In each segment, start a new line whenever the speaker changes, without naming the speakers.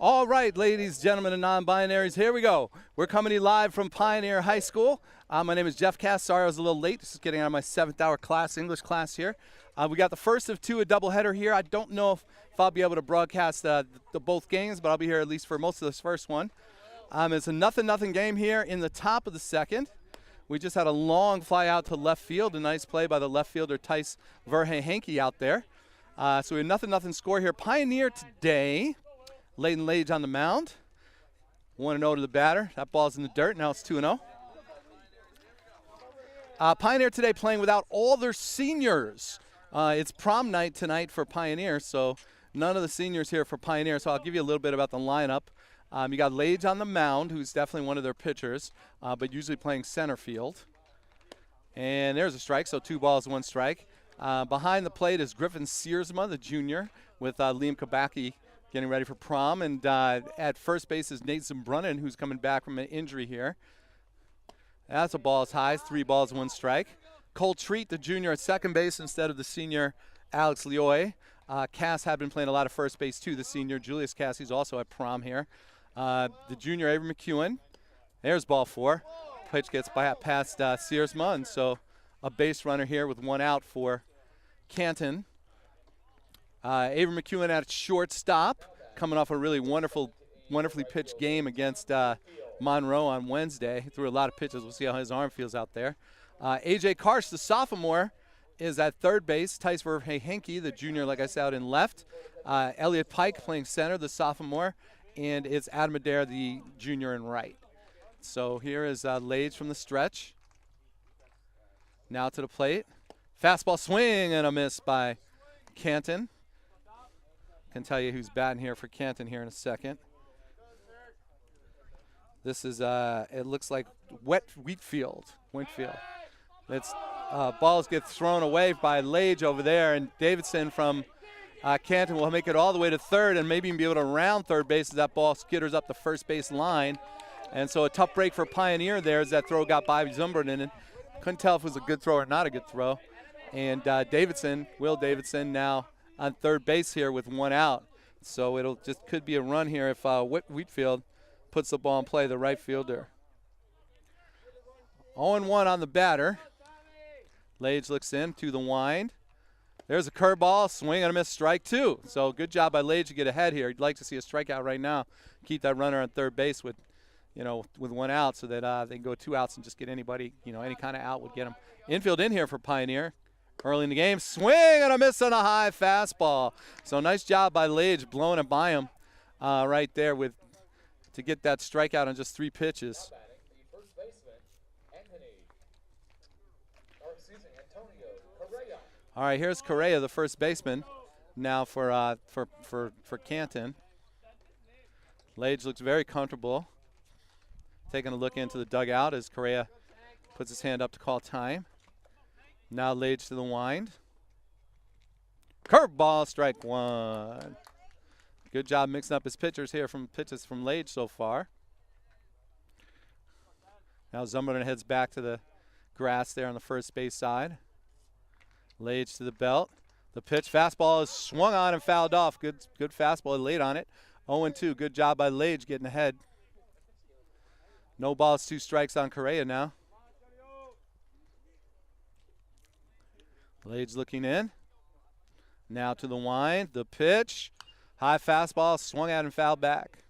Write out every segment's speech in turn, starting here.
All right, ladies, gentlemen, and non-binaries, here we go. We're coming to you live from Pioneer High School. My name is Jeff Cass. Sorry I was a little late. Just getting out of my 7th hour class, English class here. We got the first of two, a doubleheader here. I don't know if I'll be able to broadcast the both games, but I'll be here at least for most of this first one. It's a 0-0 game here in the top of the second. We just had a long fly out to left field. A nice play by the left fielder, Tice Verhey-Henke out there. So we have 0-0 score here. Pioneer today. Layden Lage on the mound. 1-0 to the batter. That ball's in the dirt. Now it's 2-0. Pioneer today playing without all their seniors. It's prom night tonight for Pioneer, so none of the seniors here for Pioneer. So I'll give you a little bit about the lineup. You got Lage on the mound, who's definitely one of their pitchers, but usually playing center field. And there's a strike, so 2 balls, 1 strike. Behind the plate is Griffin Searsma, the junior, with Liam Kabaki getting ready for prom. And at first base is Nate Zimbrunnan, who's coming back from an injury here. That's a ball as high, 3 balls, 1 strike. Cole Treat, the junior, at second base instead of the senior Alex Leoy. Cass had been playing a lot of first base too, the senior. Julius Cass, he's also at prom here. The junior Avery McEwen. There's ball 4. Pitch gets past Searsma, and so a base runner here with 1 out for Canton. Avery McEwen at shortstop, coming off a really wonderfully pitched game against Monroe on Wednesday. He threw a lot of pitches. We'll see how his arm feels out there. A.J. Karsh, the sophomore, is at third base. Tice Verhey-Henke, the junior, like I said, out in left. Elliot Pike playing center, the sophomore. And it's Adam Adair, the junior, in right. So here is Lage from the stretch. Now to the plate. Fastball swing and a miss by Canton. Can tell you who's batting here for Canton here in a second. This is, it looks like Winfield. It's balls get thrown away by Lage over there, and Davidson from Canton will make it all the way to third and maybe even be able to round third base as that ball skitters up the first base line. And so a tough break for Pioneer there as that throw got by Zumberden, and couldn't tell if it was a good throw or not a good throw. And Will Davidson now on third base here with 1 out. So it'll just could be a run here if Wheatfield puts the ball in play, the right fielder. 0-1 on the batter. Lage looks in to the wind. There's a curveball, swing and a miss, strike 2. So good job by Lage to get ahead here. You'd like to see a strikeout right now. Keep that runner on third base with 1 out so that they can go 2 outs and just get anybody, any kind of out would get them. Infield in here for Pioneer. Early in the game, swing and a miss on a high fastball. So nice job by Lage blowing it by him right there to get that strikeout on just 3 pitches. All right, here's Correa, the first baseman, now for Canton. Lage looks very comfortable. Taking a look into the dugout as Correa puts his hand up to call time. Now Lage to the wind. Curveball, strike 1. Good job mixing up his pitches from Lage so far. Now Zumberden heads back to the grass there on the first base side. Lage to the belt. The pitch, fastball is swung on and fouled off. Good fastball late on it. 0-2. Good job by Lage getting ahead. No balls, 2 strikes on Correa now. Lage looking in. Now to the wind. The pitch. High fastball, swung at and fouled back.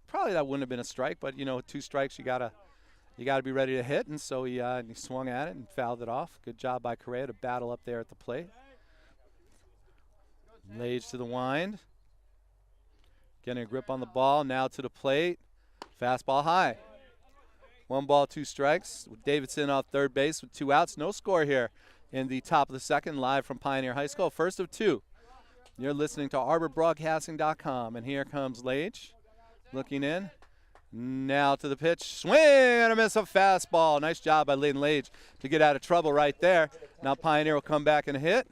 Probably that wouldn't have been a strike, but 2 strikes you gotta be ready to hit, and so he swung at it and fouled it off. Good job by Correa to battle up there at the plate. Lage to the wind. Getting a grip on the ball. Now to the plate. Fastball high. 1 ball, 2 strikes. With Davidson off third base with 2 outs. No score here in the top of the second, live from Pioneer High School. First of 2. You're listening to ArborBroadcasting.com, and here comes Lage looking in. Now to the pitch. Swing and a miss, a fastball. Nice job by Layden Lage to get out of trouble right there. Now Pioneer will come back and hit.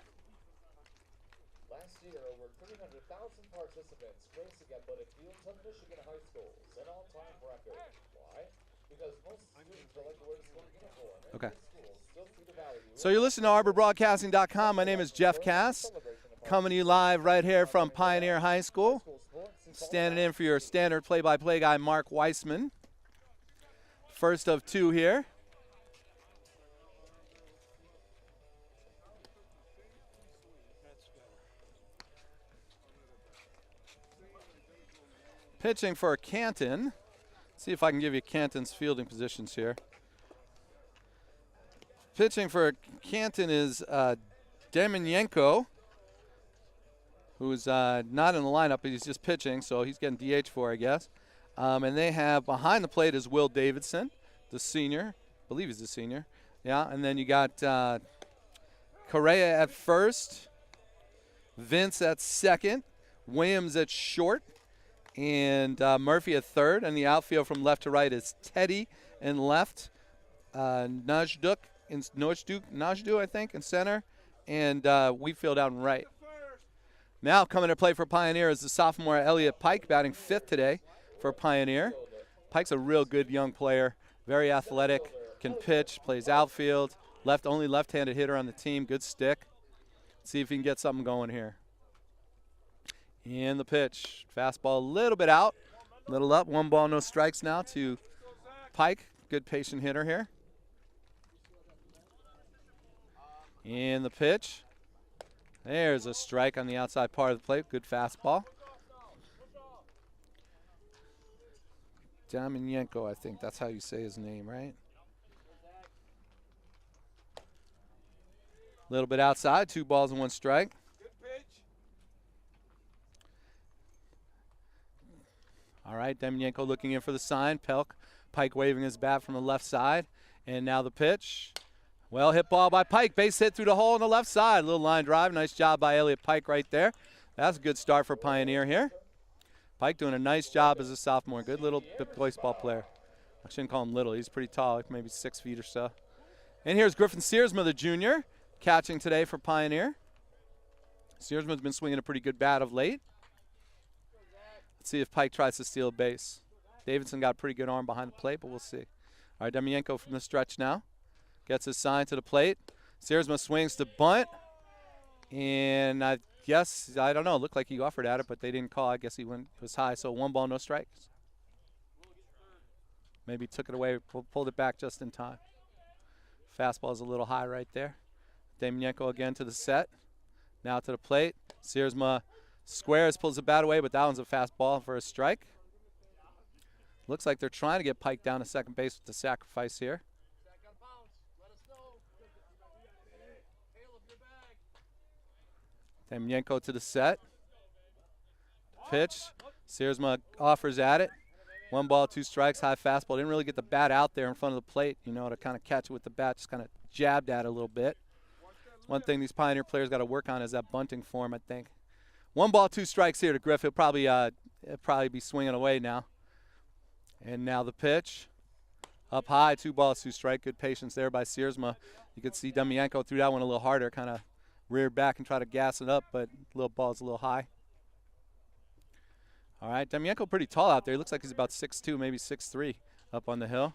Last year, over 300,000 participants racing athletic fields of Michigan high schools, an all-time record. Why? Because most students are like to wear the school uniform.
Okay.
Schools still see the value.
So you're listening to ArborBroadcasting.com. My name is Jeff Cass, coming to you live right here from Pioneer High School. standing in for your standard play-by-play guy, Mark Weissman. First of two here. Pitching for Canton. See if I can give you Canton's fielding positions here. Pitching for Canton is Demyanenko, who's not in the lineup, but he's just pitching, so he's getting DH for, I guess. And they have behind the plate is Will Davidson, the senior. I believe he's the senior. Yeah, and then you got Correa at first, Vince at second, Williams at short, and Murphy at third. And the outfield from left to right is Teddy in left, Najduk, I think, in center, and Wheatfield out in right. Now coming to play for Pioneer is the sophomore Elliot Pike, batting fifth today for Pioneer. Pike's a real good young player, very athletic, can pitch, plays outfield, only left-handed hitter on the team, good stick. See if he can get something going here. And the pitch, fastball a little bit out, little up, 1 ball, no strikes now to Pike, good patient hitter here. And the pitch. There's a strike on the outside part of the plate. Good fastball. Demyanenko, I think that's how you say his name, right? A little bit outside, 2 balls and 1 strike. All right, Demyanenko looking in for the sign. Pike waving his bat from the left side. And now the pitch. Well hit ball by Pike. Base hit through the hole on the left side. Little line drive. Nice job by Elliot Pike right there. That's a good start for Pioneer here. Pike doing a nice job as a sophomore. Good little baseball player. I shouldn't call him little. He's pretty tall, like maybe 6 feet or so. And here's Griffin Searsma, the junior, catching today for Pioneer. Searsma's been swinging a pretty good bat of late. Let's see if Pike tries to steal a base. Davidson got a pretty good arm behind the plate, but we'll see. All right, Demyanenko from the stretch now. Gets his sign to the plate. Searsma swings to bunt. And I guess, I don't know, it looked like he offered at it, but they didn't call. I guess he was high, so 1 ball, no strikes. Maybe took it away, pulled it back just in time. Fastball's a little high right there. Demyanenko again to the set. Now to the plate. Searsma squares, pulls the bat away, but that one's a fastball for a strike. Looks like they're trying to get Pike down to second base with the sacrifice here. Demyanenko to the set. Pitch. Searsma offers at it. 1 ball, 2 strikes, high fastball. Didn't really get the bat out there in front of the plate, you know, to kind of catch it with the bat. Just kind of jabbed at it a little bit. One thing these Pioneer players got to work on is that bunting form, I think. 1 ball, 2 strikes here to Griff. He'll probably be swinging away now. And now the pitch. Up high, 2 balls, 2 strikes. Good patience there by Searsma. You could see Demyanenko threw that one a little harder, kind of reared back and try to gas it up, but little ball's a little high. All right, Demyanenko pretty tall out there. He looks like he's about 6'2", maybe 6'3", up on the hill.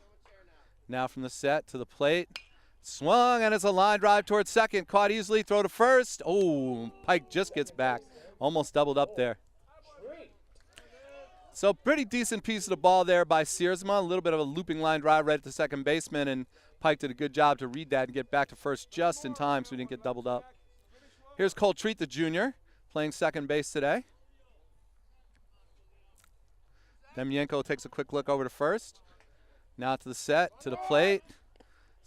Now from the set to the plate. Swung, and it's a line drive towards second. Caught easily, throw to first. Oh, Pike just gets back. Almost doubled up there. So pretty decent piece of the ball there by Searsma. A little bit of a looping line drive right at the second baseman, and Pike did a good job to read that and get back to first just in time so he didn't get doubled up. Here's Cole Treat, the junior, playing second base today. Demyanenko takes a quick look over to first. Now to the set, to the plate.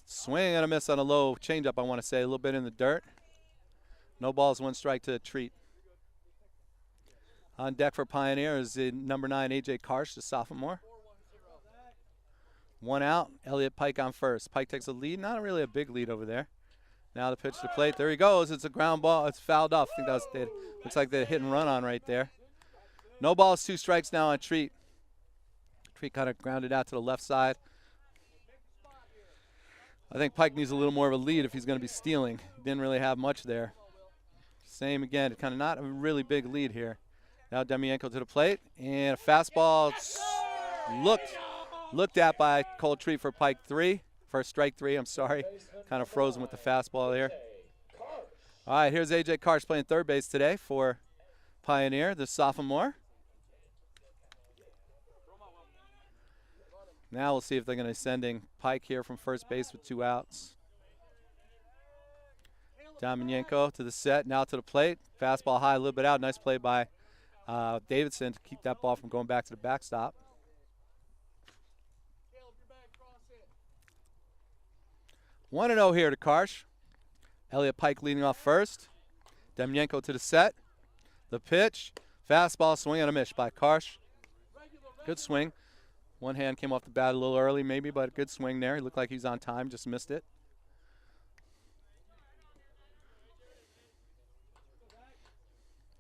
Swing and a miss on a low changeup, I want to say, a little bit in the dirt. No balls, 1 strike to Treat. On deck for Pioneer is the number 9, A.J. Karsh, the sophomore. 1 out, Elliot Pike on first. Pike takes a lead, not really a big lead over there. Now the pitch to the plate. There he goes. It's a ground ball. It's fouled off. I think that was it. Looks like they hit and run on right there. No balls, 2 strikes now on Treat. Treat kind of grounded out to the left side. I think Pike needs a little more of a lead if he's going to be stealing. Didn't really have much there. Same again, kind of not a really big lead here. Now Demyanenko to the plate, and a fastball looked at by Cole Treat for Pike 3. For strike 3, I'm sorry. Kind of frozen with the fastball there. All right, here's A.J. Karsh playing third base today for Pioneer, the sophomore. Now we'll see if they're going to be sending Pike here from first base with 2 outs. Damianenko to the set, now to the plate. Fastball high, a little bit out. Nice play by Davidson to keep that ball from going back to the backstop. 1-0 here to Karsh. Elliot Pike leading off first. Damianenko to the set. The pitch. Fastball, swing and a miss by Karsh. Good swing. One hand came off the bat a little early maybe, but good swing there. He looked like he was on time, just missed it.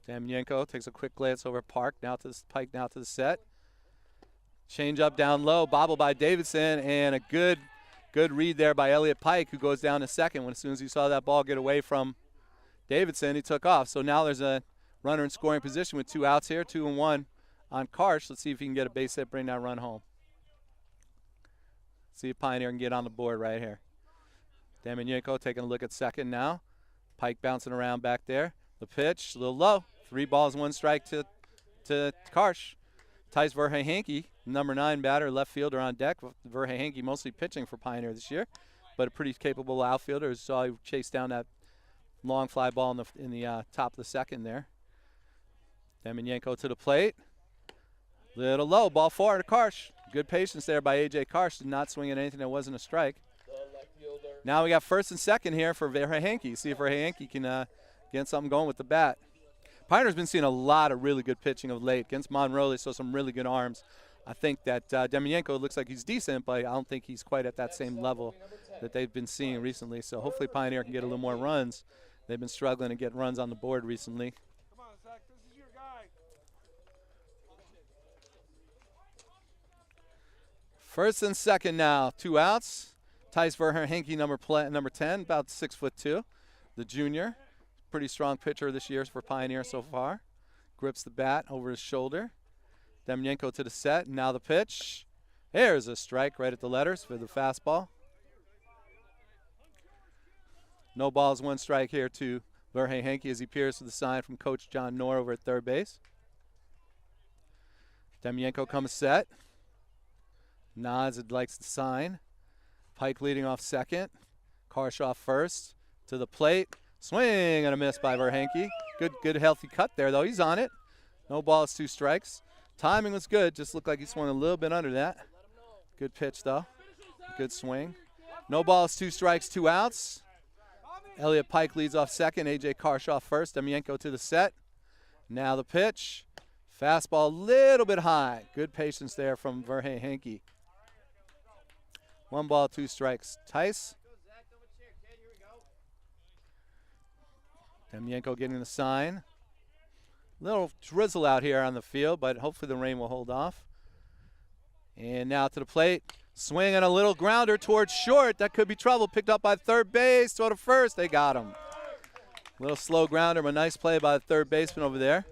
Damianenko takes a quick glance over Park, now to the Pike, now to the set. Change up down low, bobble by Davidson, and a good read there by Elliot Pike, who goes down to second. When as soon as he saw that ball get away from Davidson, he took off. So now there's a runner in scoring position with 2 outs here, 2-1 on Karsh. Let's see if he can get a base hit, bring that run home. See if Pioneer can get on the board right here. Damianenko taking a look at second now. Pike bouncing around back there. The pitch, a little low. 3 balls, 1 strike to Karsh. Tice Verhey-Hankey, number 9 batter, left fielder on deck. Verhey-Hankey mostly pitching for Pioneer this year, but a pretty capable outfielder. Saw he chase down that long fly ball in the top of the second there. Damianenko to the plate. Little low, ball 4 to Karsh. Good patience there by A.J. Karsh, did not swing at anything that wasn't a strike. Now we got first and second here for Verhey-Hankey. See if Verhey-Hankey can get something going with the bat. Pioneer's been seeing a lot of really good pitching of late. Against Monroe, they saw some really good arms. I think that Damianenko looks like he's decent, but I don't think he's quite at that same level that they've been seeing recently. So hopefully Pioneer can get a little more runs. They've been struggling to get runs on the board recently.
Come on, Zach, this is your guy.
First and second now, 2 outs. Tice Verhey-Hankey, number 10, about 6'2", the junior. Pretty strong pitcher this year for Pioneer so far. Grips the bat over his shoulder. Damianenko to the set, and now the pitch. There's a strike right at the letters for the fastball. No balls, 1 strike here to Verhey-Hankey as he peers to the sign from Coach John Knorr over at third base. Damianenko comes set. Nods and likes the sign. Pike leading off second. Karsh off first. To the plate. Swing and a miss by Verhey-Hankey. Good healthy cut there, though. He's on it. No balls, 2 strikes. Timing was good. Just looked like he swung a little bit under that. Good pitch, though. Good swing. No balls, 2 strikes, 2 outs. Elliot Pike leads off second. A.J. Karsh off first. Damianenko to the set. Now the pitch. Fastball a little bit high. Good patience there from Verhey-Hankey. 1 ball, 2 strikes. Tice. Damianenko getting the sign. Little drizzle out here on the field, but hopefully the rain will hold off. And now to the plate. Swing and a little grounder towards short. That could be trouble. Picked up by third base. Throw to first. They got him. Little slow grounder, but nice play by the third baseman over there.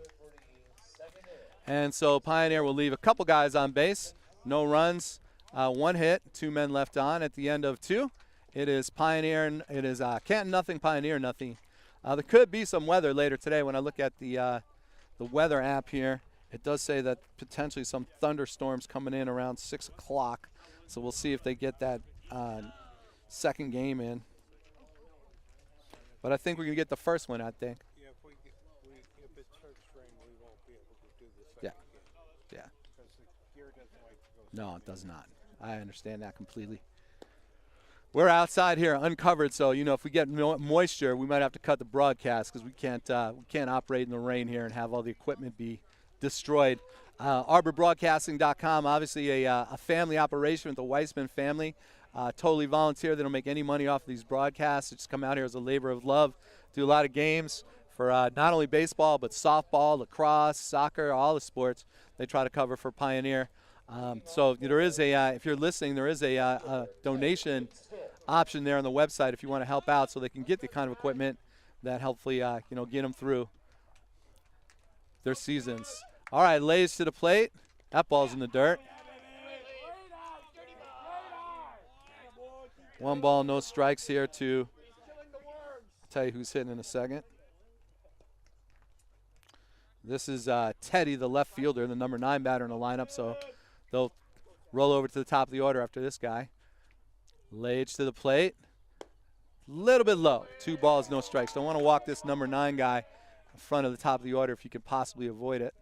And so Pioneer will leave a couple guys on base. No runs. 1 hit. 2 men left on at the end of 2. It is Pioneer. It is Canton nothing, Pioneer nothing. There could be some weather later today. When I look at the weather app here, it does say that potentially some thunderstorms coming in around 6 o'clock. So we'll see if they get that second game in. But I think we're going to get the first one, I think.
Yeah, if it starts raining, we won't be able to do the second game.
Yeah.
Because the gear doesn't like to go.
No, it does not. I understand that completely. We're outside here, uncovered, so if we get moisture, we might have to cut the broadcast because we can't operate in the rain here and have all the equipment be destroyed. ArborBroadcasting.com, obviously a family operation with the Weissman family. Totally volunteer. They don't make any money off of these broadcasts. They just come out here as a labor of love. Do a lot of games for not only baseball but softball, lacrosse, soccer, all the sports. They try to cover for Pioneer. So there is if you're listening, there is a donation option there on the website if you want to help out, so they can get the kind of equipment that hopefully get them through their seasons. All right, Lays to the plate. That ball's in the dirt. 1 ball, no strikes here to. I'll tell you who's hitting in a second. This is Teddy, the left fielder, the number 9 batter in the lineup. So they'll roll over to the top of the order after this guy. Lage to the plate. Little bit low. 2 balls, no strikes. Don't want to walk this number 9 guy in front of the top of the order if you can possibly avoid it.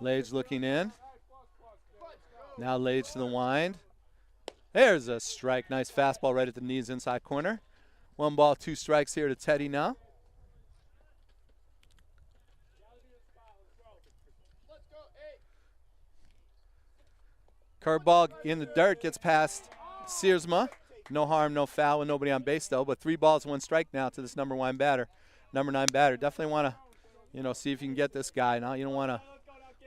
Lage looking in. Now Lage to the wind. There's a strike. Nice fastball right at the knees, inside corner. 1 ball, 2 strikes here to Teddy now. Curveball in the dirt, gets past Searsma. No harm, no foul, and nobody on base though. But 3 balls, 1 strike now to this number 9 batter. Definitely want to, see if you can get this guy. Now you don't want to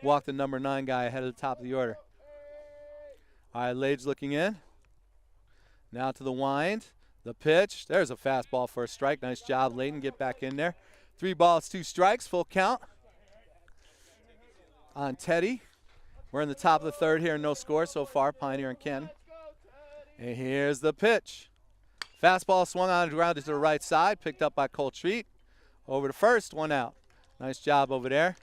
walk the number 9 guy ahead of the top of the order. All right, Lage looking in. Now to the wind, the pitch. There's a fastball for a strike. Nice job, Layton. Get back in there. 3 balls, 2 strikes, full count on Teddy. We're in the top of the 3rd here, no score so far, Pioneer and Canton. And here's the pitch. Fastball swung on and grounded to the right side, picked up by Cole Treat. Over to first, 1 out. Nice job over there.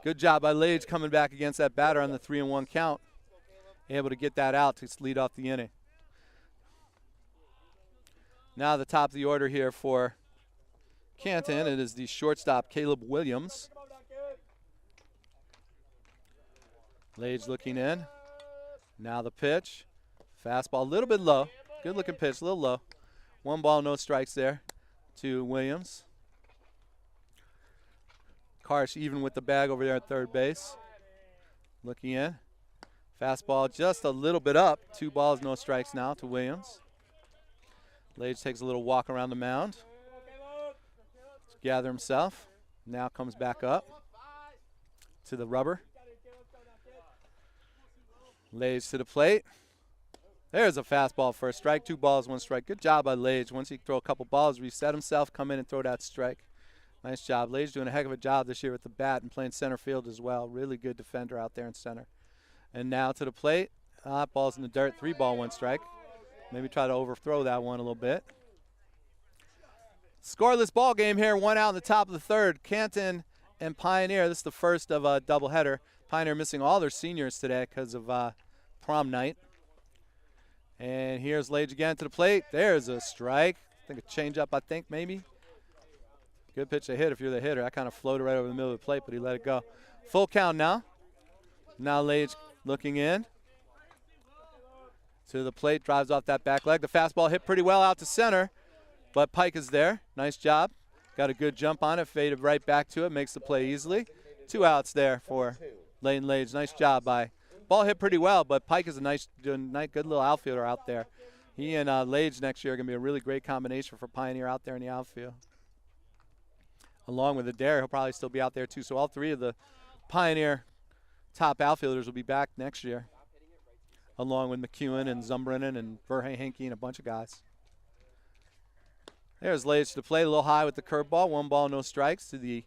Good job by Lage coming back against that batter on the 3-1 count. Able to get that out to lead off the inning. Now the top of the order here for Canton. It is the shortstop, Caleb Williams. Lage looking in. Now the pitch. Fastball a little bit low. Good looking pitch, a little low. 1 ball, no strikes there to Williams. Karsh even with the bag over there at 3rd base. Looking in. Fastball just a little bit up. 2 balls, no strikes now to Williams. Lage takes a little walk around the mound to gather himself. Now comes back up to the rubber. Lage to the plate. There's a fastball for a strike. 2 balls, 1 strike. Good job by Lage. Once he throw a couple balls, reset himself, come in and throw that strike. Nice job. Lage doing a heck of a job this year with the bat and playing center field as well. Really good defender out there in center. And now to the plate. Ball's in the dirt. 3 ball, 1 strike. Maybe try to overthrow that one a little bit. Scoreless ball game here. 1 out in the top of the 3rd. Canton and Pioneer. This is the first of a doubleheader. Pioneer missing all their seniors today because of prom night. And here's Lage again to the plate. There's a strike. I think a changeup, maybe. Good pitch to hit if you're the hitter. I kind of floated right over the middle of the plate, but he let it go. Full count now. Now Lage looking in. To the plate, drives off that back leg. The fastball hit pretty well out to center, but Pike is there. Nice job. Got a good jump on it, faded right back to it, makes the play easily. 2 outs there for Layton Lage. Nice job by. Ball hit pretty well, but Pike is a nice, good little outfielder out there. He and Lage next year are going to be a really great combination for Pioneer out there in the outfield. Along with Adair, he'll probably still be out there too. So all 3 of the Pioneer top outfielders will be back next year, along with McEwen and Zumbrinen and Verhey Henke and a bunch of guys. There's Lage to play a little high with the curveball. 1 ball, no strikes to the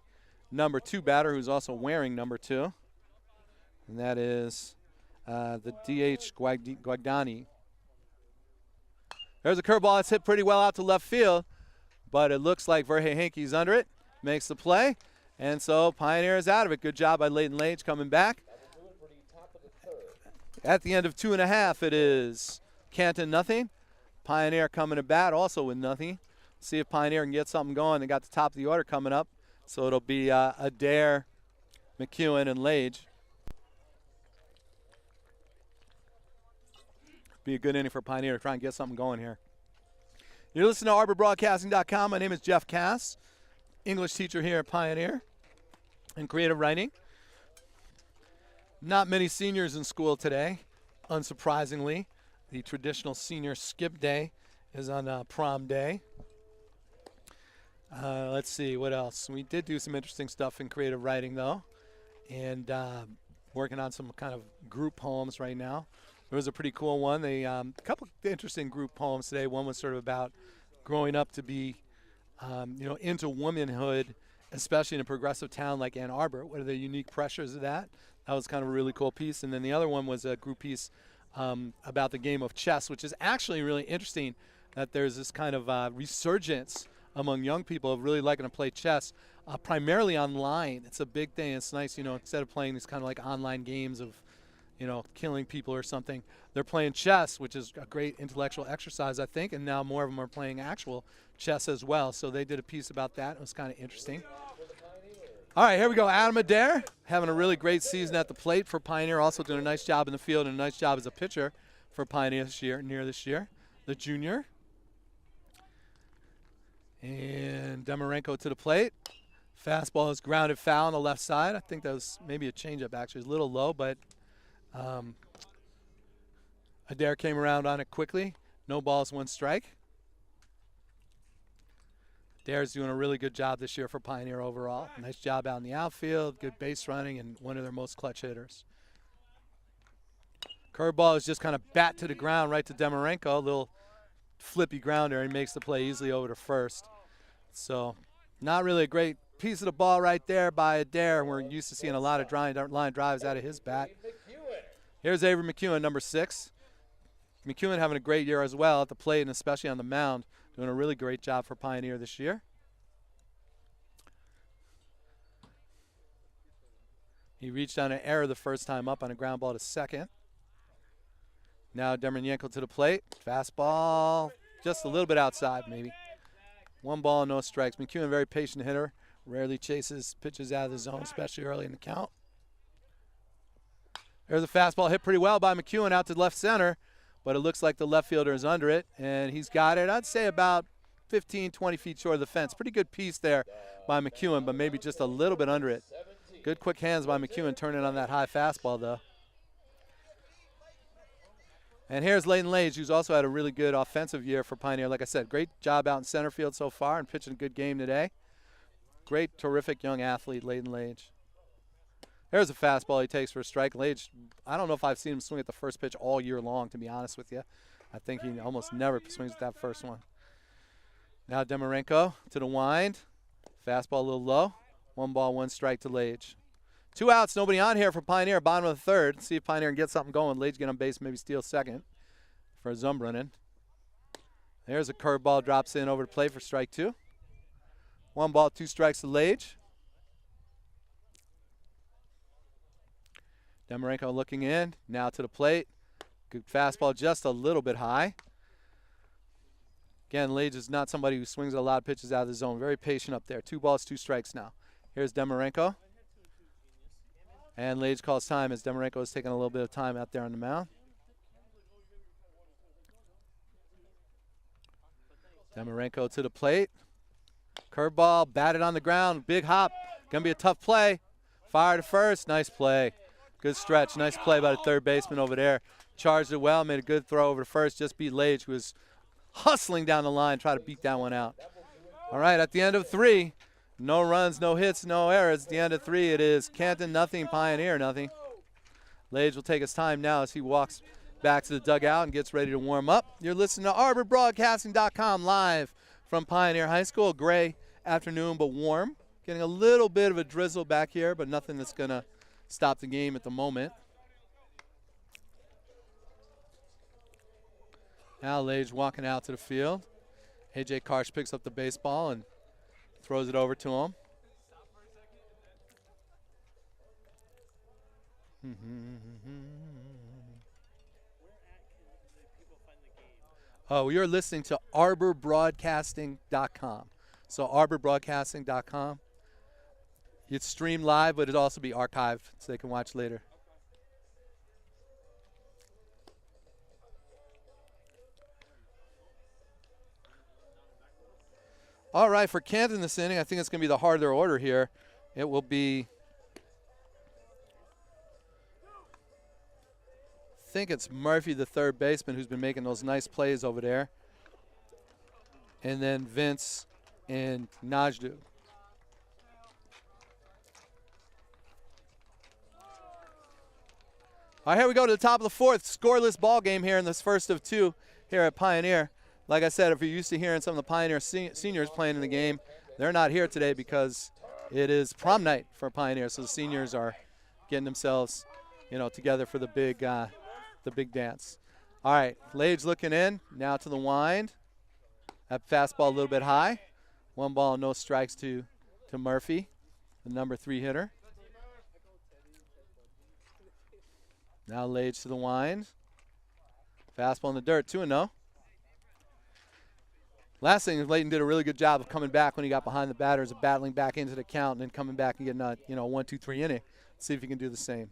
number 2 batter, who's also wearing number 2. And that is the DH Guagdani. There's a curveball that's hit pretty well out to left field, but it looks like Verhey Henke's under it. Makes the play. And so Pioneer is out of it. Good job by Layton Lage coming back. At the end of 2.5, it is Canton nothing. Pioneer coming to bat also with nothing. See if Pioneer can get something going. They got the top of the order coming up. So it'll be Adair, McEwen, and Lage. Be a good inning for Pioneer to try and get something going here. You're listening to ArborBroadcasting.com. My name is Jeff Cass, English teacher here at Pioneer and creative writing. Not many seniors in school today, unsurprisingly. The traditional senior skip day is on prom day. Let's see, what else? We did do some interesting stuff in creative writing, though, and working on some kind of group poems right now. It was a pretty cool one. A couple of interesting group poems today. One was sort of about growing up to be, into womanhood, especially in a progressive town like Ann Arbor. What are the unique pressures of that? That was kind of a really cool piece. And then the other one was a group piece about the game of chess, which is actually really interesting that there's this kind of resurgence among young people of really liking to play chess. primarily online. It's a big thing. It's nice, instead of playing these kind of like online games of, killing people or something, they're playing chess, which is a great intellectual exercise, I think, and now more of them are playing actual chess as well. So they did a piece about that. It was kind of interesting. All right, here we go. Adam Adair having a really great season at the plate for Pioneer, also doing a nice job in the field and a nice job as a pitcher for Pioneer this year. The junior. And Demarenko to the plate. Fastball is grounded foul on the left side. I think that was maybe a changeup, actually. It's a little low, but Adair came around on it quickly. No balls, 1 strike. Adair's doing a really good job this year for Pioneer overall. Nice job out in the outfield, good base running, and one of their most clutch hitters. Curveball is just kind of bat to the ground right to Demarenko. A little flippy grounder, and makes the play easily over to first. So not really a great piece of the ball right there by Adair. We're used to seeing a lot of line drives out of his bat. Here's Avery McEwen, number 6. McEwen having a great year as well at the plate and especially on the mound. Doing a really great job for Pioneer this year. He reached on an error the first time up on a ground ball to second. Now Demarenko to the plate. Fastball just a little bit outside maybe. 1 ball, no strikes. McEwen, very patient hitter. Rarely chases pitches out of the zone, especially early in the count. There's a fastball hit pretty well by McEwen out to left center, but it looks like the left fielder is under it, and he's got it, I'd say, about 15, 20 feet short of the fence. Pretty good piece there by McEwen, but maybe just a little bit under it. Good quick hands by McEwen turning on that high fastball, though. And here's Layton Lage, who's also had a really good offensive year for Pioneer. Like I said, great job out in center field so far and pitching a good game today. Great, terrific young athlete, Layton Lage. There's a fastball he takes for a strike. Lage, I don't know if I've seen him swing at the first pitch all year long, to be honest with you. I think he almost never swings at that first one. Now Demarenko to the wind. Fastball a little low. 1 ball, 1 strike to Lage. 2 outs, nobody on here for Pioneer, bottom of the third. See if Pioneer can get something going. Lage get on base, maybe steal second for Zumbrunnen. There's a curveball, drops in over the plate for strike 2. 1 ball, 2 strikes to Lage. Demarenko looking in, now to the plate. Good fastball, just a little bit high. Again, Lage is not somebody who swings a lot of pitches out of the zone. Very patient up there. 2 balls, 2 strikes now. Here's Demarenko. And Lage calls time as Demarenko is taking a little bit of time out there on the mound. Demarenko to the plate. Curveball, batted on the ground, big hop. Gonna be a tough play. Fire to first, nice play. Good stretch, nice play by the third baseman over there. Charged it well, made a good throw over to first, just beat Lage, who was hustling down the line, try to beat that one out. All right, at the end of 3, no runs, no hits, no errors. At the end of 3, it is Canton nothing, Pioneer nothing. Lage will take his time now as he walks back to the dugout and gets ready to warm up. You're listening to ArborBroadcasting.com live from Pioneer High School. Gray afternoon, but warm. Getting a little bit of a drizzle back here, but nothing that's going to stop the game at the moment. Now Lage walking out to the field. A.J. Karsh picks up the baseball and throws it over to him. Oh, you're listening to ArborBroadcasting.com. So ArborBroadcasting.com. It's streamed live, but it'll also be archived so they can watch later. All right, for Canton this inning, I think it's going to be the harder order here. It will be, I think it's Murphy, the third baseman, who's been making those nice plays over there. And then Vince and Najdu. All right, here we go to the top of the 4th. Scoreless ball game here in this first of 2 here at Pioneer. Like I said, if you're used to hearing some of the Pioneer seniors playing in the game, they're not here today because it is prom night for Pioneer. So the seniors are getting themselves, together for the big dance. All right, Lage looking in, now to the wind. That fastball a little bit high. 1 ball, no strikes to to Murphy, the number 3 hitter. Now Lage to the wind. Fastball in the dirt, 2-0. Last thing is Layton did a really good job of coming back when he got behind the batters, of battling back into the count and then coming back and getting a 1-2-3 inning. See if he can do the same.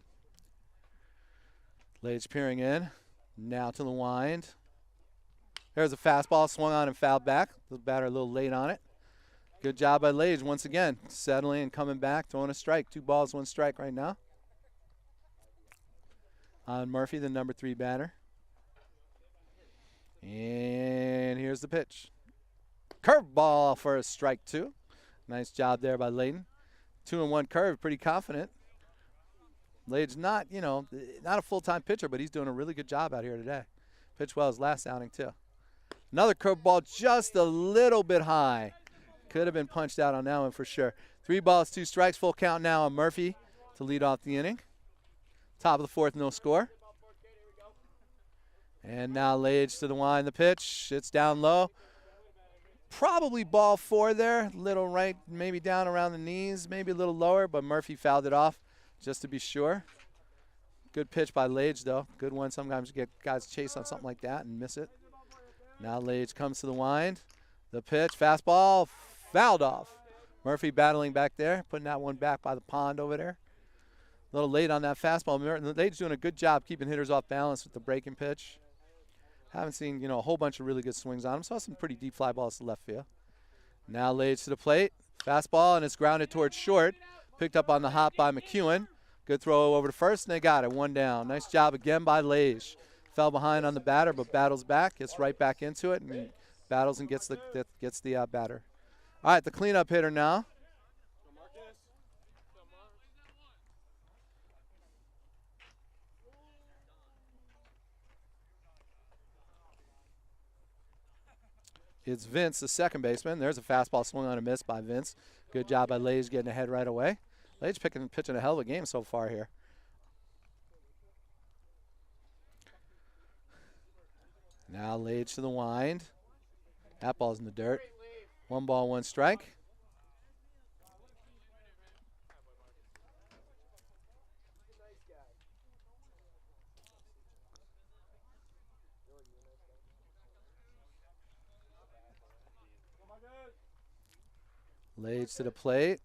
Lage peering in. Now to the wind. There's a fastball swung on and fouled back. The batter a little late on it. Good job by Lage once again, settling and coming back, throwing a strike. 2 balls, 1 strike right now. On Murphy, the number 3 batter. And here's the pitch. Curveball for a strike 2. Nice job there by Layton. 2-1 curve, pretty confident. Lade's not, not a full-time pitcher, but he's doing a really good job out here today. Pitched well his last outing too. Another curveball just a little bit high. Could have been punched out on that one for sure. 3 balls, 2 strikes, full count now on Murphy to lead off the inning. Top of the 4th, no score. And now Lage to the wind, the pitch. It's down low. Probably ball 4 there. Little right, maybe down around the knees, maybe a little lower, but Murphy fouled it off just to be sure. Good pitch by Lage, though. Good one. Sometimes you get guys chase on something like that and miss it. Now Lage comes to the wind. The pitch, fastball, fouled off. Murphy battling back there, putting that one back by the pond over there. A little late on that fastball. Lage's doing a good job keeping hitters off balance with the breaking pitch. Haven't seen, a whole bunch of really good swings on him. Saw some pretty deep fly balls to left field. Now Lage to the plate. Fastball, and it's grounded towards short. Picked up on the hop by McEwen. Good throw over to first, and they got it. 1 down. Nice job again by Lage. Fell behind on the batter, but battles back. Gets right back into it, and battles and gets the batter. All right, the cleanup hitter now. It's Vince, the second baseman. There's a fastball swung on a miss by Vince. Good job by Lage getting ahead right away. Lage pitching a hell of a game so far here. Now Lage to the wind. That ball's in the dirt. 1 ball, 1 strike. Lage to the plate.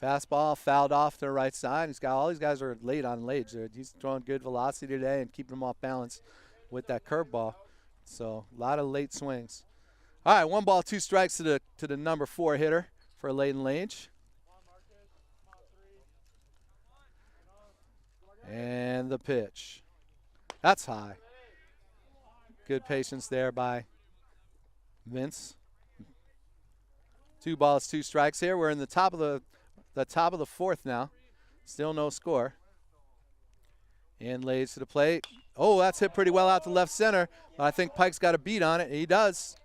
Fastball fouled off to the right side. All these guys are late on Lage. He's throwing good velocity today and keeping them off balance with that curveball. So a lot of late swings. All right, 1 ball, 2 strikes to the number 4 hitter for Layton Lage. And the pitch. That's high. Good patience there by Vince. 2 balls, 2 strikes here. We're in the top of the 4th now. Still no score. And Lage to the plate. Oh, that's hit pretty well out to left center. But I think Pike's got a beat on it. He does.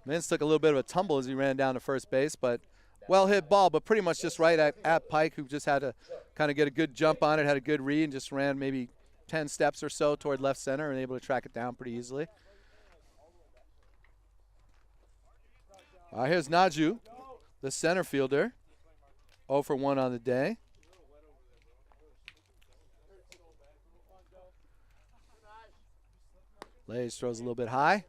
Vince took a little bit of a tumble as he ran down to first base, but well hit ball, but pretty much just right at Pike, who just had to kind of get a good jump on it, had a good read, and just ran maybe 10 steps or so toward left center and able to track it down pretty easily. Here's Naju, the center fielder. 0 for 1 on the day. Lage throws a little bit high.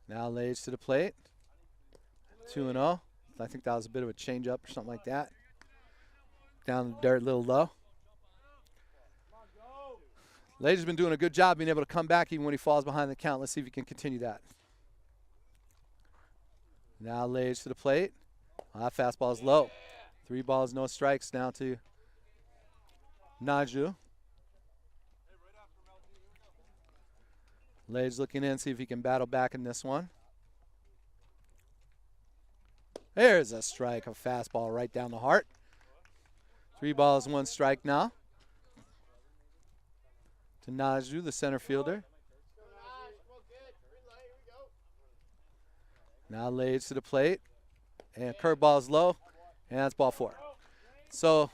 Now Lage to the plate. 2-0. I think that was a bit of a changeup or something like that. Down the dirt a little low. Lage has been doing a good job being able to come back even when he falls behind the count. Let's see if he can continue that. Now Lage to the plate. Fastball is low. 3 balls, no strikes now to Naju. Lage looking in, see if he can battle back in this one. There's a strike, a fastball right down the heart. 3 balls, 1 strike now to Naju, the center fielder. Now Lage to the plate. And curveball is low, and that's ball 4. So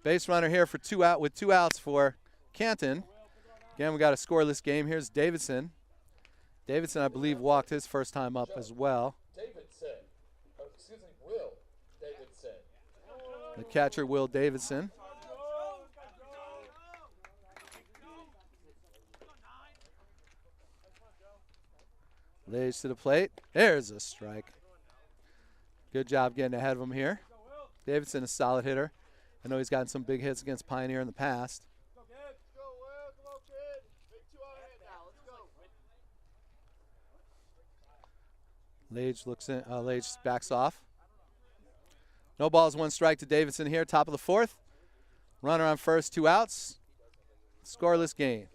Base runner here for with 2 outs for Canton. Again, we got a scoreless game. Here's Davidson. Davidson, I believe, walked his first time up as well.
Davidson. Oh, excuse me, Will Davidson.
The catcher, Will Davidson. Lays to the plate. There's a strike. Good job getting ahead of him here. Davidson, a solid hitter. I know he's gotten some big hits against Pioneer in the past. Lage looks in. Lage backs off. No balls, 1 strike to Davidson here. Top of the 4th. Runner on first, 2 outs. Scoreless game.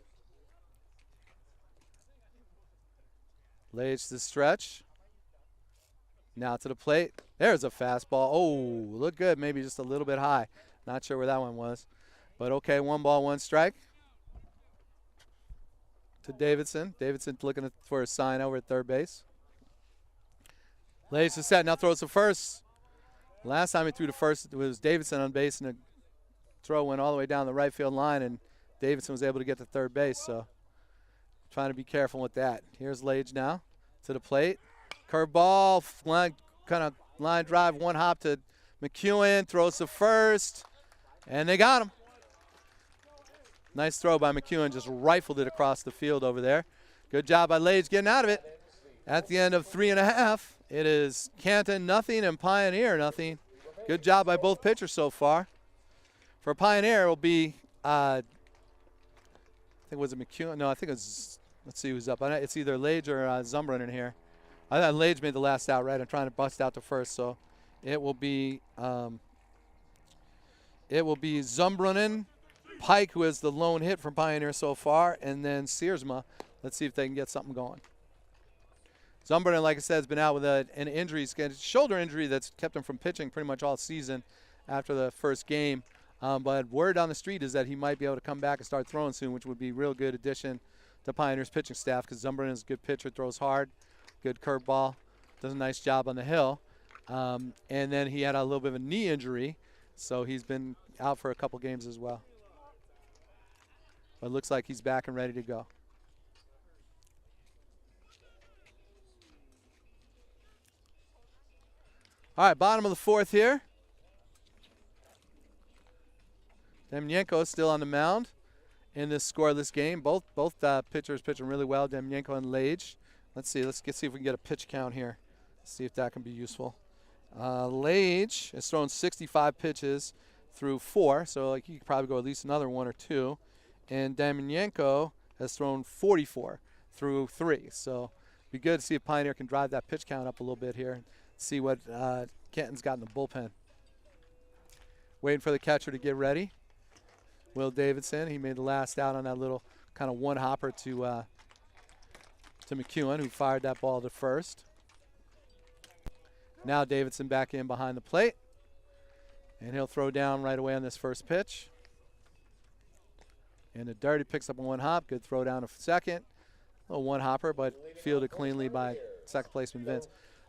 Lage to the stretch. Now to the plate. There's a fastball. Oh, looked good. Maybe just a little bit high. Not sure where that one was. But okay, 1 ball, 1 strike to Davidson. Davidson looking for a sign over at third base. Lage to set. Now throws to first. Last time he threw to first, it was Davidson on base, and the throw went all the way down the right field line, and Davidson was able to get to third base. So trying to be careful with that. Here's Lage now to the plate. Curveball, kind of line drive, 1 hop to McEwen, throws to first, and they got him. Nice throw by McEwen, just rifled it across the field over there. Good job by Lage getting out of it. At the end of 3.5, it is Canton nothing and Pioneer nothing. Good job by both pitchers so far. For Pioneer, it will be, I think, was it McEwen? No, I think it was, let's see who's up. It's either Lage or Zumbrin in here. I thought Lage made the last out, right? I'm trying to bust out to first, so it will be Zumbrunnen, Pike, who is the lone hit from Pioneer so far, and then Searsma. Let's see if they can get something going. Zumbrunnen, like I said, has been out with an injury, a shoulder injury that's kept him from pitching pretty much all season after the first game. But word on the street is that he might be able to come back and start throwing soon, which would be a real good addition to Pioneer's pitching staff because Zumbrunnen is a good pitcher, throws hard, good curveball, does a nice job on the hill. And then he had a little bit of a knee injury, so he's been out for a couple games as well. But it looks like he's back and ready to go. All right, bottom of the 4th here. Demyanko is still on the mound in this scoreless game. Both pitchers pitching really well, Demyanko and Lage. Let's see if we can get a pitch count here. See if that can be useful. Lage has thrown 65 pitches through 4, so like he could probably go at least another 1 or 2. And Demyanko has thrown 44 through 3. So it'd be good to see if Pioneer can drive that pitch count up a little bit here. See what Canton's got in the bullpen. Waiting for the catcher to get ready. Will Davidson, he made the last out on that little kind of 1 hopper to McEwen, who fired that ball to first. Now Davidson back in behind the plate. And he'll throw down right away on this first pitch. And the dirty picks up a 1 hop. Good throw down to second. A little 1 hopper, but fielded cleanly by second baseman Vince.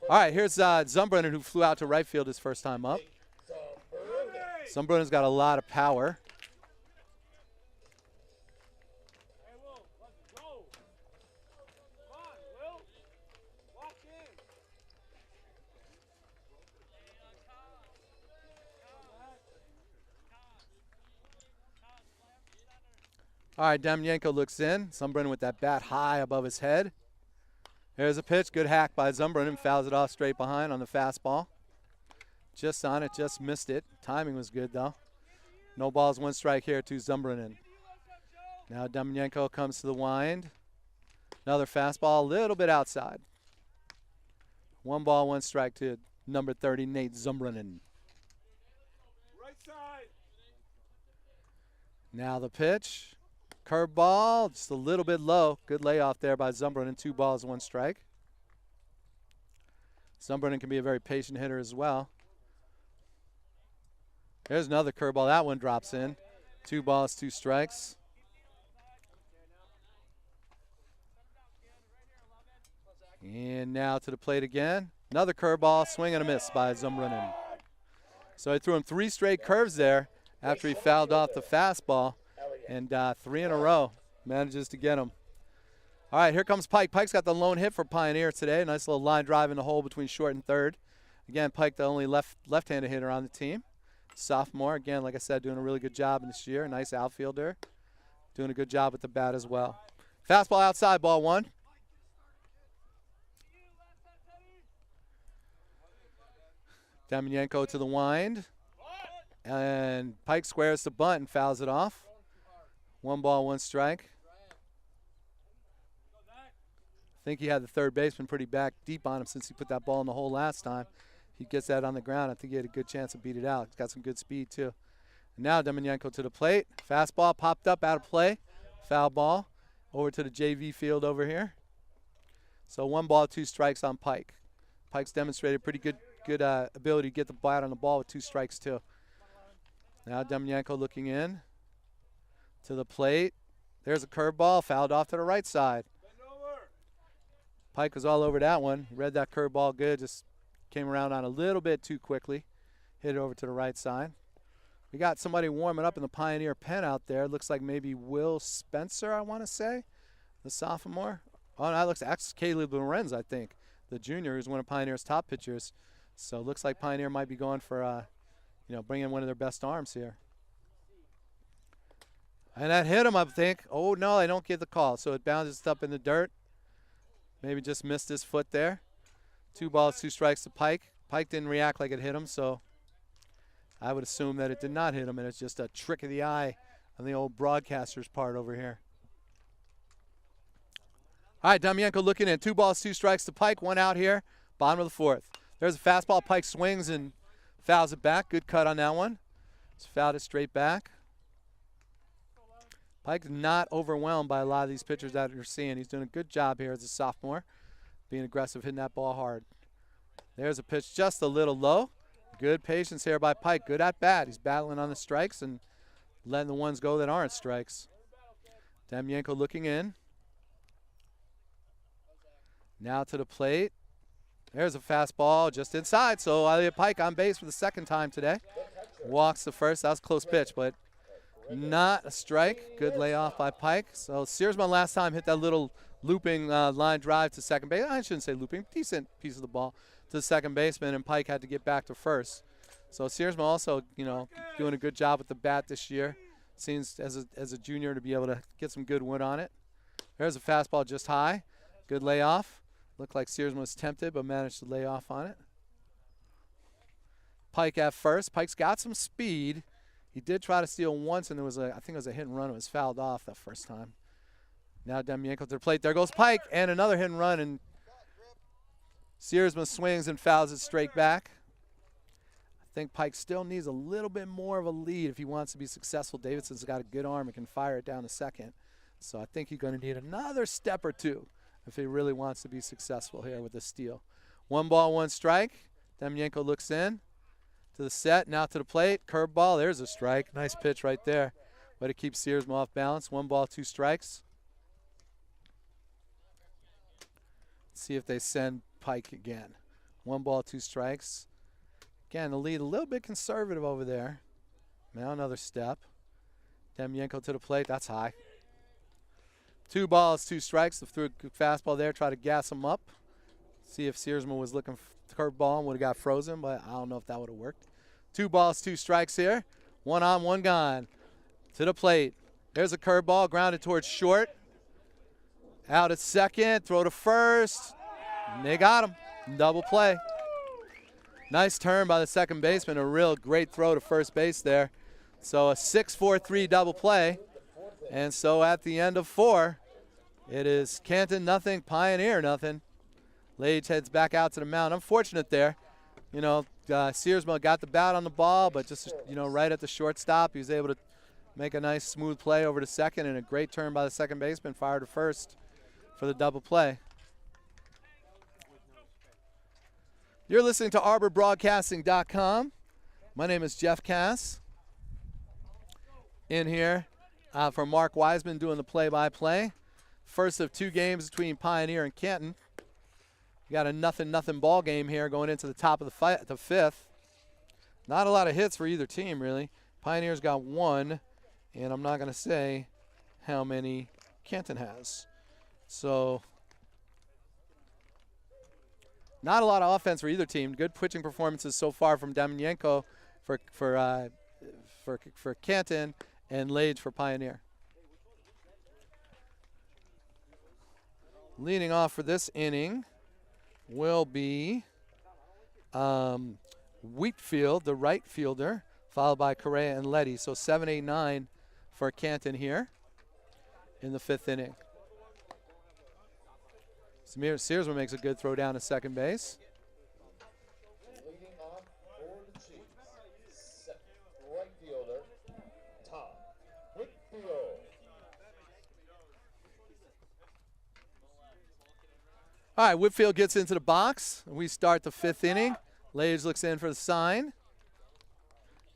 All right, here's Zumbrunnen, who flew out to right field his first time up. Zumbrunnen's got a lot of power. All right, Demyanko looks in. Zumbrunnen with that bat high above his head. There's a pitch. Good hack by Zumbrunnen. Fouls it off straight behind on the fastball. Just on it. Just missed it. Timing was good, though. No balls, 1 strike here to Zumbrunnen. Now Demyanko comes to the wind. Another fastball, a little bit outside. 1 ball, 1 strike to number 30, Nate Zumbrunnen.
Right side.
Now the pitch. Curveball, just a little bit low. Good layoff there by Zumbrunnen. 2 balls, 1 strike. Zumbrunnen can be a very patient hitter as well. There's another curveball. That one drops in. 2 balls, 2 strikes. And now to the plate again. Another curveball, swing and a miss by Zumbrunnen. So I threw him 3 straight curves there, after he fouled off the fastball. And 3 in a row manages to get him. All right, here comes Pike. Pike's got the lone hit for Pioneer today. Nice little line drive in the hole between short and third. Again, Pike the only left-handed hitter on the team. Sophomore, again, like I said, doing a really good job this year. Nice outfielder. Doing a good job with the bat as well. Fastball outside, ball 1. Demyanenko to the wind. And Pike squares the bunt and fouls it off. 1 ball, 1 strike. I think he had the third baseman pretty back deep on him since he put that ball in the hole last time. He gets that on the ground. I think he had a good chance to beat it out. He's got some good speed, too. And now Demyanenko to the plate. Fastball popped up out of play. Foul ball over to the JV field over here. So 1 ball, 2 strikes on Pike. Pike's demonstrated pretty good ability to get the bat on the ball with 2 strikes, too. Now Demyanenko looking in to the plate. There's a curveball, fouled off to the right side. Pike was all over that one. Read that curveball good, just came around on a little bit too quickly. Hit it over to the right side. We got somebody warming up in the Pioneer pen out there. Looks like maybe Will Spencer, I want to say, the sophomore. Oh, no, that looks like Caleb Lorenz, I think, the junior, who's one of Pioneer's top pitchers. So it looks like Pioneer might be going for, bringing one of their best arms here. And that hit him, I think. Oh, no, I don't get the call. So it bounces up in the dirt. Maybe just missed his foot there. 2 balls, 2 strikes to Pike. Pike didn't react like it hit him, so I would assume that it did not hit him, and it's just a trick of the eye on the old broadcaster's part over here. All right, Demyanenko looking in. 2 balls, 2 strikes to Pike. 1 out here, bottom of the 4th. There's a fastball. Pike swings and fouls it back. Good cut on that one. Just fouled it straight back. Pike's not overwhelmed by a lot of these pitchers that you're seeing. He's doing a good job here as a sophomore, being aggressive, hitting that ball hard. There's a pitch just a little low. Good patience here by Pike. Good at bat. He's battling on the strikes and letting the ones go that aren't strikes. Demyanenko looking in. Now to the plate. There's a fastball just inside. So Elliot Pike on base for the 2nd time today. Walks the first. That was a close pitch, but not a strike. Good layoff by Pike. So Searsman last time hit that little looping line drive to second base. I shouldn't say looping. Decent piece of the ball to the second baseman, and Pike had to get back to first. So Searsman also, doing a good job with the bat this year. Seems as a junior to be able to get some good wood on it. There's a fastball just high. Good layoff. Looked like Searsman was tempted, but managed to lay off on it. Pike at first. Pike's got some speed. He did try to steal once, and I think it was a hit and run. It was fouled off that first time. Now Demyanenko to the plate. There goes Pike, and another hit and run, and Searsman swings and fouls it straight back. I think Pike still needs a little bit more of a lead if he wants to be successful. Davidson's got a good arm and can fire it down to second. So I think he's going to need another step or two if he really wants to be successful here with the steal. 1 ball, 1 strike. Demyanenko looks in to the set, now to the plate. Curveball, there's a strike. Nice pitch right there. But it keeps Searsman off balance. 1 ball, 2 strikes. Let's see if they send Pike again. 1 ball, 2 strikes. Again, the lead a little bit conservative over there. Now another step. Demyanenko to the plate. That's high. 2 balls, 2 strikes. Threw a good fastball there. Try to gas him up. See if Searsman was looking for curveball and would have got frozen, but I don't know if that would have worked. 2 balls, 2 strikes here. 1 on, 1 gone. To the plate. There's a curveball grounded towards short. Out at second. Throw to first. And they got him. Double play. Nice turn by the second baseman. A real great throw to first base there. So a 6-4-3 double play. And so at the end of 4, it is Canton nothing, Pioneer nothing. Lage heads back out to the mound. Unfortunate there. Searsman got the bat on the ball, but just, right at the shortstop, he was able to make a nice smooth play over to second, and a great turn by the second baseman, fired to first for the double play. You're listening to ArborBroadcasting.com. My name is Jeff Cass. In here for Mark Wiseman doing the play-by-play. First of 2 games between Pioneer and Canton. We got a 0-0 ball game here going into the top of the 5th. Not a lot of hits for either team, really. Pioneers got 1, and I'm not going to say how many Canton has. So not a lot of offense for either team. Good pitching performances so far from Damienko for Canton and Lage for Pioneer. Leading off for this inning will be Wheatfield, the right fielder, followed by Correa and Letty. So 7, 8, 9 for Canton here in the 5th inning. Searsman makes a good throw down to second base.
Leading off for the Chiefs, right fielder, Tom Whitfield.
All right, Whitfield gets into the box. We start the 5th inning. Lage looks in for the sign.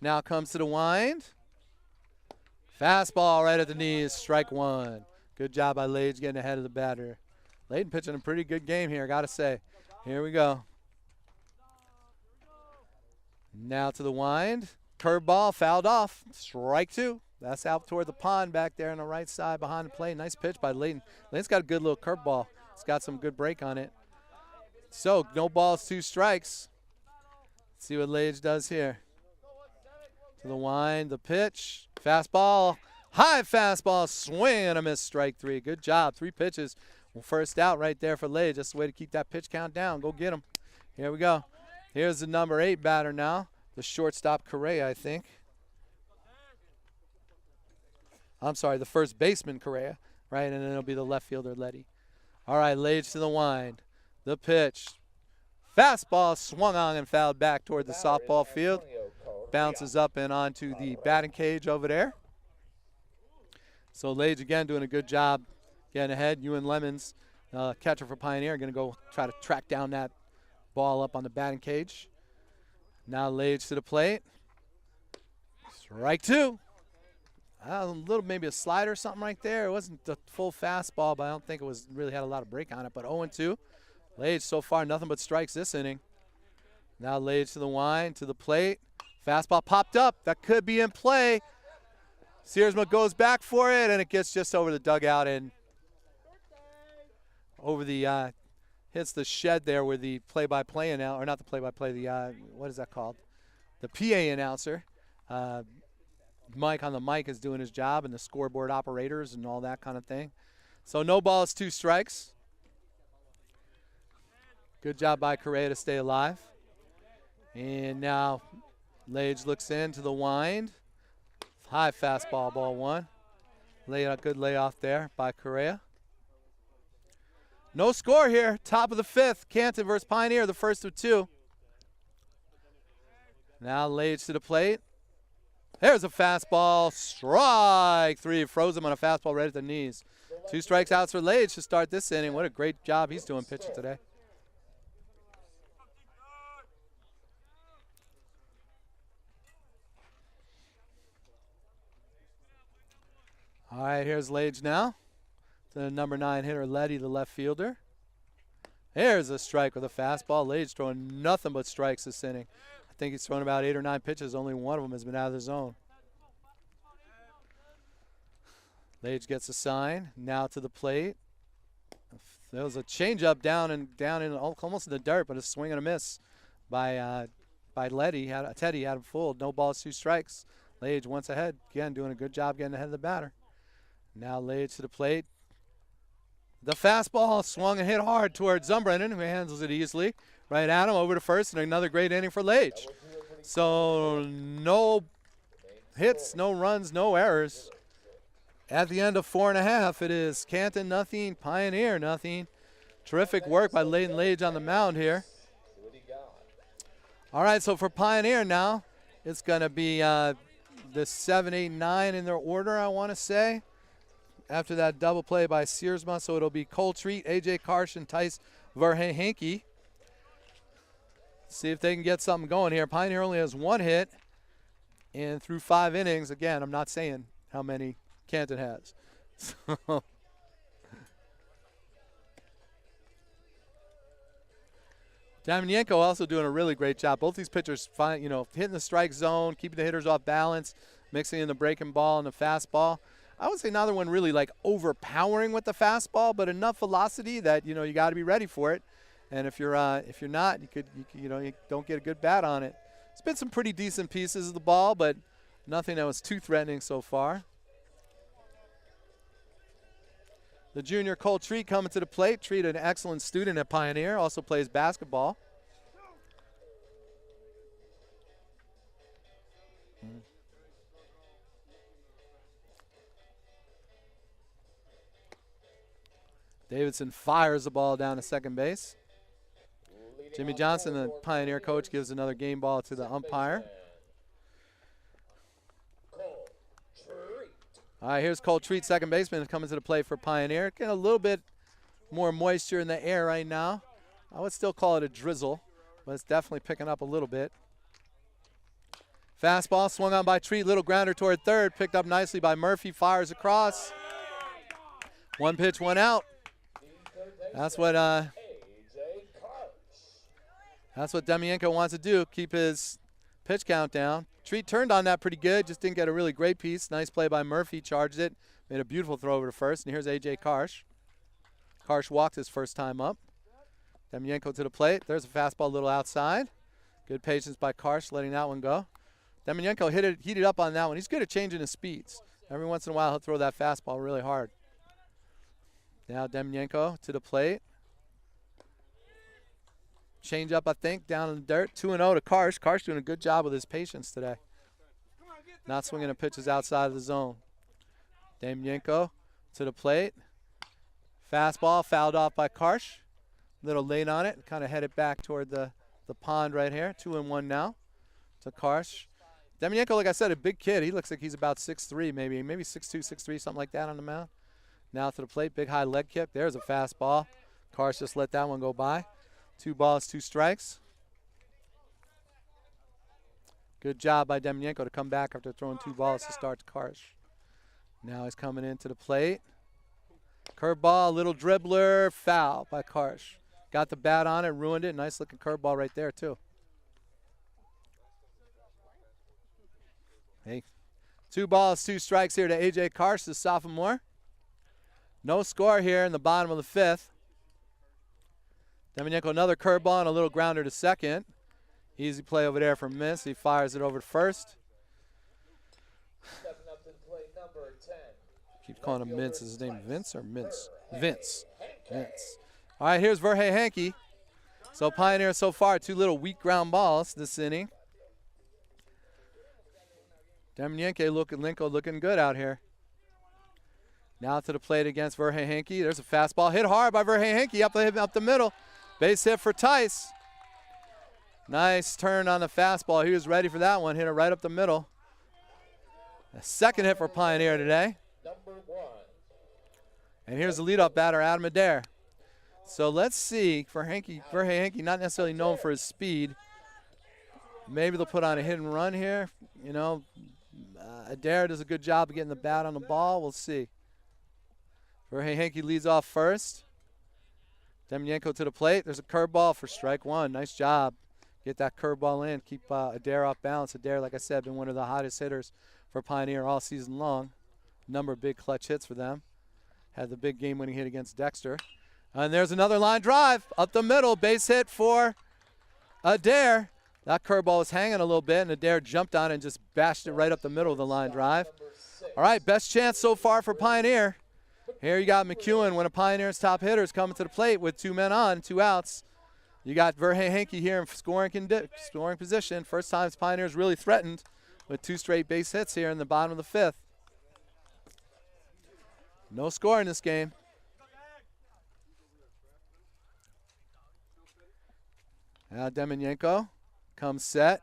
Now comes to the wind. Fastball right at the knees, strike 1. Good job by Lage getting ahead of the batter. Layden pitching a pretty good game here, got to say. Here we go. Now to the wind. Curveball fouled off. Strike 2. That's out toward the pond back there on the right side behind the plate. Nice pitch by Layden. Layden's got a good little curveball. It's got some good break on it. So no balls, 2 strikes. Let's see what Lage does here. To the wind, the pitch. Fastball. High fastball. Swing and a miss. Strike 3. Good job. 3 pitches. Well, first out right there for Lage. That's the way to keep that pitch count down. Go get him. Here we go. Here's the number 8 batter now. The shortstop Correa, I think. I'm sorry, the first baseman Correa, right? And then it'll be the left fielder Letty. All right, Lage to the wind. The pitch. Fastball swung on and fouled back toward the softball field. Bounces up and onto the batting cage over there. So Lage again doing a good job getting ahead. Ewan Lemons, catcher for Pioneer, going to go try to track down that ball up on the batting cage. Now Lage to the plate. Strike 2. A little, maybe a slider or something right there. It wasn't the full fastball, but I don't think it was really had a lot of break on it. But 0-2. Lage so far nothing but strikes this inning. Now Lage to the wind, to the plate. Fastball popped up. That could be in play. Searsma goes back for it, and it gets just over the dugout and over the hits the shed there where the play-by-play announcer, or not the play-by-play, the what is that called? The PA announcer. Mike on the mic is doing his job, and the scoreboard operators and all that kind of thing. So no balls, 2 strikes. Good job by Correa to stay alive. And now Lage looks in to the wind. High fastball, ball 1. Good layoff there by Correa. No score here. Top of the 5th. Canton versus Pioneer, the first of 2. Now Lage to the plate. There's a fastball. Strike 3. Froze him on a fastball right at the knees. 2 strikes outs for Lage to start this inning. What a great job he's doing pitching today. All right, here's Lage now. The number 9 hitter, Letty, the left fielder. There's a strike with a fastball. Lage throwing nothing but strikes this inning. I think he's thrown about 8 or 9 pitches. Only one of them has been out of the zone. Lage gets a sign. Now to the plate. There was a changeup down in almost in the dirt, but a swing and a miss by Letty. Teddy had him fooled. No balls, 2 strikes. Lage once ahead. Again, doing a good job getting ahead of the batter. Now Lage to the plate. The fastball swung and hit hard towards Zumbrennan, who handles it easily. Right at him, over to first, and another great inning for Lage. So no hits, no runs, no errors. At the end of 4.5, it is Canton nothing, Pioneer nothing. Terrific work by Layden Lage on the mound here. All right, so for Pioneer now, it's going to be the 7, 8, 9 in their order, I want to say. After that double play by Searsma, so it'll be Cole Treat, A.J. Karsh, and Tice Verheinke. See if they can get something going here. Pioneer only has 1 hit, and through 5 innings, again, I'm not saying how many Canton has. So Damienko also doing a really great job. Both these pitchers, hitting the strike zone, keeping the hitters off balance. mixing in the breaking ball and the fastball. I would say neither one really like overpowering with the fastball, but enough velocity that you got to be ready for it. And if you're not, you don't get a good bat on it. It's been some pretty decent pieces of the ball, but nothing that was too threatening so far. The junior Cole Treat coming to the plate. Treat, an excellent student at Pioneer, also plays basketball. Davidson fires the ball down to second base. Jimmy Johnson, the Pioneer coach, gives another game ball to the umpire. All right, here's Cole Treat, second baseman, coming to the plate for Pioneer. Getting a little bit more moisture in the air right now. I would still call it a drizzle, but it's definitely picking up a little bit. Fastball swung on by Treat, little grounder toward third, picked up nicely by Murphy, fires across. One pitch, one out. That's what Demienko wants to do, keep his pitch count down. Treat turned on that pretty good, just didn't get a really great piece. Nice play by Murphy, charged it, made a beautiful throw over to first. And here's A.J. Karsh. Karsh walked his first time up. Demienko to the plate. There's a fastball a little outside. Good patience by Karsh, letting that one go. Demienko heated up on that one. He's good at changing his speeds. Every once in a while, he'll throw that fastball really hard. Now Demienko to the plate. Change up, I think, down in the dirt. 2-0 to Karsh. Karsh doing a good job with his patience today. Not swinging the pitches outside of the zone. Demienko to the plate. Fastball fouled off by Karsh. Little late on it. Kind of headed back toward the pond right here. 2-1 now to Karsh. Demienko, like I said, a big kid. He looks like he's about 6'3", maybe 6'2", 6'3", something like that on the mound. Now to the plate, big high leg kick. There's a fastball. Karsh just let that one go by. 2 balls, 2 strikes. Good job by Demienko to come back after throwing 2 balls to start Karsh. Now he's coming into the plate. Curveball, little dribbler, foul by Karsh. Got the bat on it, ruined it. Nice looking curveball right there too. Hey, 2 balls, 2 strikes here to A.J. Karsh, the sophomore. No score here in the bottom of the 5th. Demienko, another curveball and a little grounder to second. Easy play over there from Mintz. He fires it over to first.
Stepping up to the plate, number 10.
Keep calling him Mintz. Is his name Vince or Mintz? Vince. Vince. All right, here's Verhey Hankey. So Pioneer so far, 2 little weak ground balls this inning. Demienko looking good out here. Now to the plate against Verhey Hankey. There's a fastball hit hard by Verhey Hankey up the middle. Base hit for Tice. Nice turn on the fastball. He was ready for that one. Hit it right up the middle. A second hit for Pioneer today.
Number 1.
And here's the leadoff batter, Adam Adair. So let's see, Verhey Hankey, not necessarily known for his speed. Maybe they'll put on a hit and run here. Adair does a good job of getting the bat on the ball. We'll see. Verhey Hankey leads off first. Demienko to the plate. There's a curveball for strike 1. Nice job. Get that curveball in. Keep Adair off balance. Adair, like I said, been one of the hottest hitters for Pioneer all season long. Number of big clutch hits for them. Had the big game-winning hit against Dexter. And there's another line drive up the middle. Base hit for Adair. That curveball was hanging a little bit, and Adair jumped on it and just bashed it right up the middle of the line drive. All right, best chance so far for Pioneer. Here you got McEwen, one of Pioneer's top hitters, coming to the plate with 2 men on, 2 outs. You got Verhey Hankey here in scoring position. First time Pioneer's really threatened with 2 straight base hits here in the bottom of the 5th. No score in this game. Now Demienko comes set.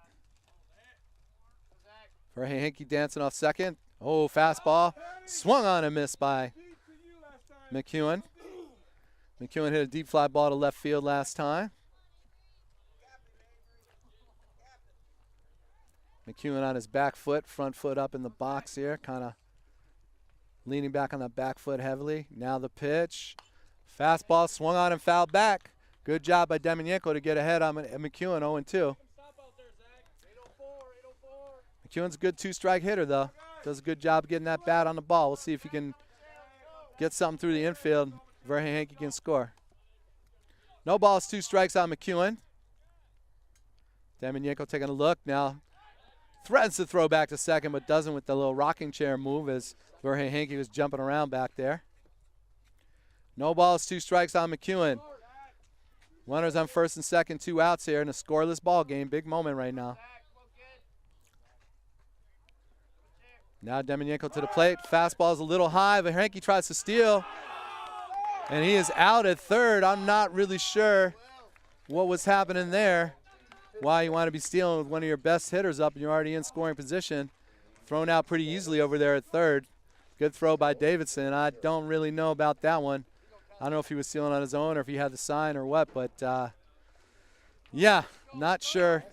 Verhey Hankey dancing off second. Oh, fastball. Swung on and missed by McEwen. McEwen hit a deep fly ball to left field last time. McEwen on his back foot, front foot up in the box here, kind of leaning back on that back foot heavily. Now the pitch. Fastball swung on and fouled back. Good job by Demienko to get ahead on McEwen, 0-2. McEwen's a good two-strike hitter, though. Does a good job getting that bat on the ball. We'll see if he can get something through the infield. Verhey-Hankey can score. No balls, 2 strikes on McEwen. Damianenko taking a look now. Threatens to throw back to second, but doesn't with the little rocking chair move as Verhey-Hankey was jumping around back there. No balls, 2 strikes on McEwen. Runners on first and second, 2 outs here in a scoreless ball game. Big moment right now. Now Damianenko to the plate. Fastball's a little high. Verhey-Hankey tries to steal. And he is out at third. I'm not really sure what was happening there. Why you want to be stealing with one of your best hitters up and you're already in scoring position. Thrown out pretty easily over there at third. Good throw by Davidson. I don't really know about that one. I don't know if he was stealing on his own or if he had the sign or what, but yeah, not sure,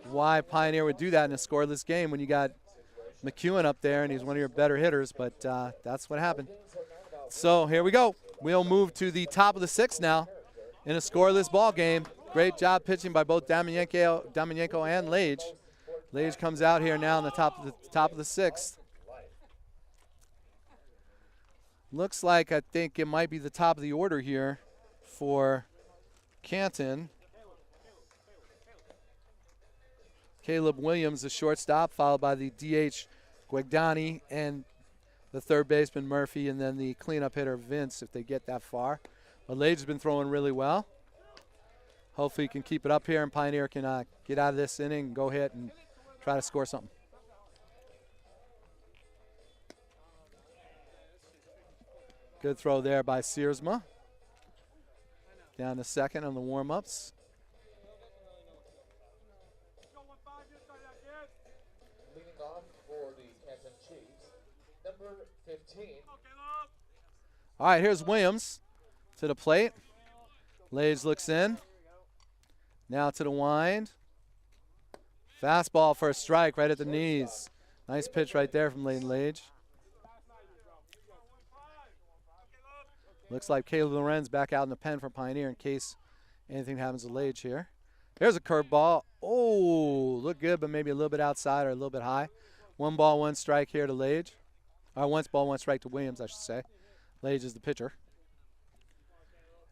why Pioneer would do that in a scoreless game when you got McEwen up there and he's one of your better hitters, but that's what happened. So here we go. We'll move to the top of the 6th now in a scoreless ball game. Great job pitching by both Damianenko and Lage. Lage comes out here now on the top of the 6th. Looks like I think it might be the top of the order here for Canton. Caleb Williams, the shortstop, followed by the DH Guegdani and the third baseman Murphy, and then the cleanup hitter Vince if they get that far. But Lage has been throwing really well. Hopefully he can keep it up here and Pioneer can get out of this inning and go hit and try to score something. Good throw there by Searsma. Down to second on the warm-ups.
Leading off for the Canton Chiefs, number 15.
All right, here's Williams to the plate. Lage looks in. Now to the wind. Fastball for a strike right at the knees. Nice pitch right there from Layden Lage. Looks like Caleb Lorenz back out in the pen for Pioneer in case anything happens to Lage here. There's a curveball. Oh, looked good, but maybe a little bit outside or a little bit high. 1 ball, 1 strike here to Lage. Or 1 ball, 1 strike to Williams, I should say. Lage is the pitcher.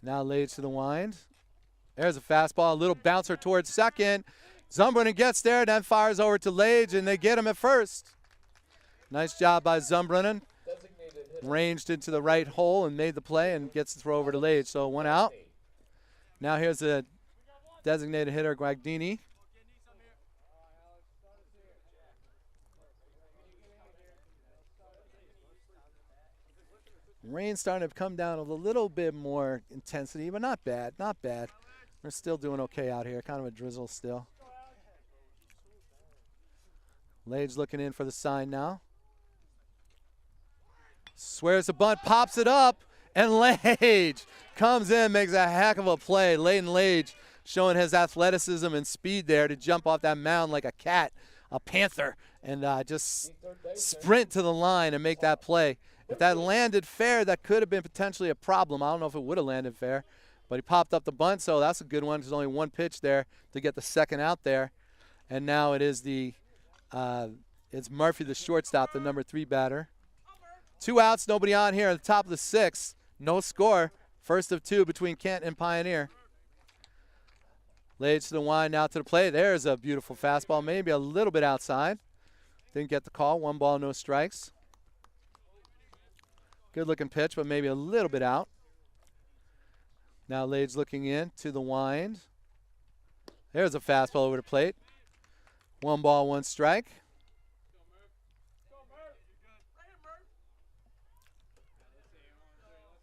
Now Lage to the wind. There's a fastball, a little bouncer towards second. Zumbrinen gets there, then fires over to Lage, and they get him at first. Nice job by Zumbrinen. Ranged into the right hole and made the play and gets the throw over to Lage. So 1 out. Now here's the designated hitter, Guagdini. Rain's starting to come down with a little bit more intensity, but not bad, not bad. We're still doing okay out here, kind of a drizzle still. Lage looking in for the sign now. Swears the bunt, pops it up, and Lage comes in, makes a heck of a play. Layden Lage showing his athleticism and speed there to jump off that mound like a cat, a panther, and just sprint to the line and make that play. If that landed fair, that could have been potentially a problem. I don't know if it would have landed fair, but he popped up the bunt, so that's a good one. There's only 1 pitch there to get the second out there. And now it is it's Murphy, the shortstop, the number 3 batter. 2 outs, nobody on here at the top of the 6th. No score. First of 2 between Canton and Pioneer. Lage to the wind, now to the plate. There's a beautiful fastball, maybe a little bit outside. Didn't get the call. 1 ball, no strikes. Good looking pitch, but maybe a little bit out. Now Lage looking in to the wind. There's a fastball over the plate. 1 ball, 1 strike.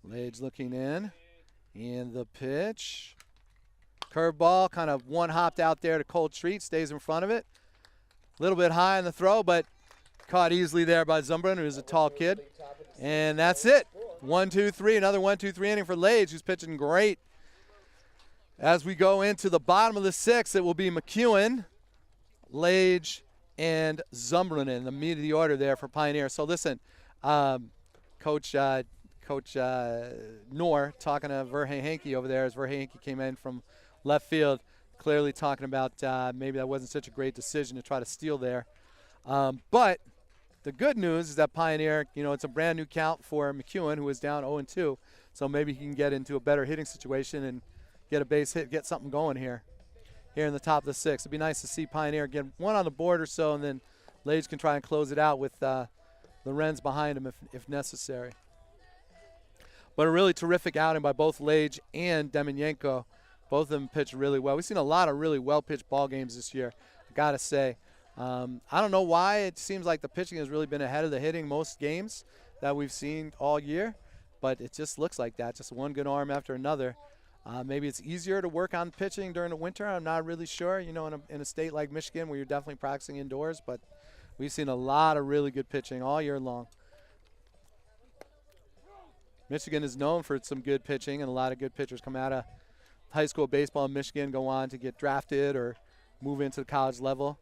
Lage looking in. And the pitch. Curveball, kind of one hopped out there to Cold Treat, stays in front of it. A little bit high on the throw, but caught easily there by Zumbrinen, who's a tall kid. And that's it. 1, 2, 3. Another 1, 2, 3 inning for Lage, who's pitching great. As we go into the bottom of the 6th, it will be McEwen, Lage, and Zumbrinen, the meat of the order there for Pioneer. So listen, Coach Noor talking to Verhey-Hankey over there as Verhey-Hankey came in from left field. clearly talking about maybe that wasn't such a great decision to try to steal there. But the good news is that Pioneer, it's a brand new count for McEwen, who is down 0-2. So maybe he can get into a better hitting situation and get a base hit, get something going here in the top of the 6th. It'd be nice to see Pioneer get one on the board or so, and then Lage can try and close it out with Lorenz behind him if necessary. But a really terrific outing by both Lage and Demyanenko. Both of them pitched really well. We've seen a lot of really well-pitched ball games this year, I got to say. I don't know why. It seems like the pitching has really been ahead of the hitting most games that we've seen all year, but it just looks like that, just one good arm after another. Maybe it's easier to work on pitching during the winter. I'm not really sure, in a state like Michigan where you're definitely practicing indoors, but we've seen a lot of really good pitching all year long. Michigan is known for some good pitching, and a lot of good pitchers come out of high school baseball in Michigan, go on to get drafted or move into the college level.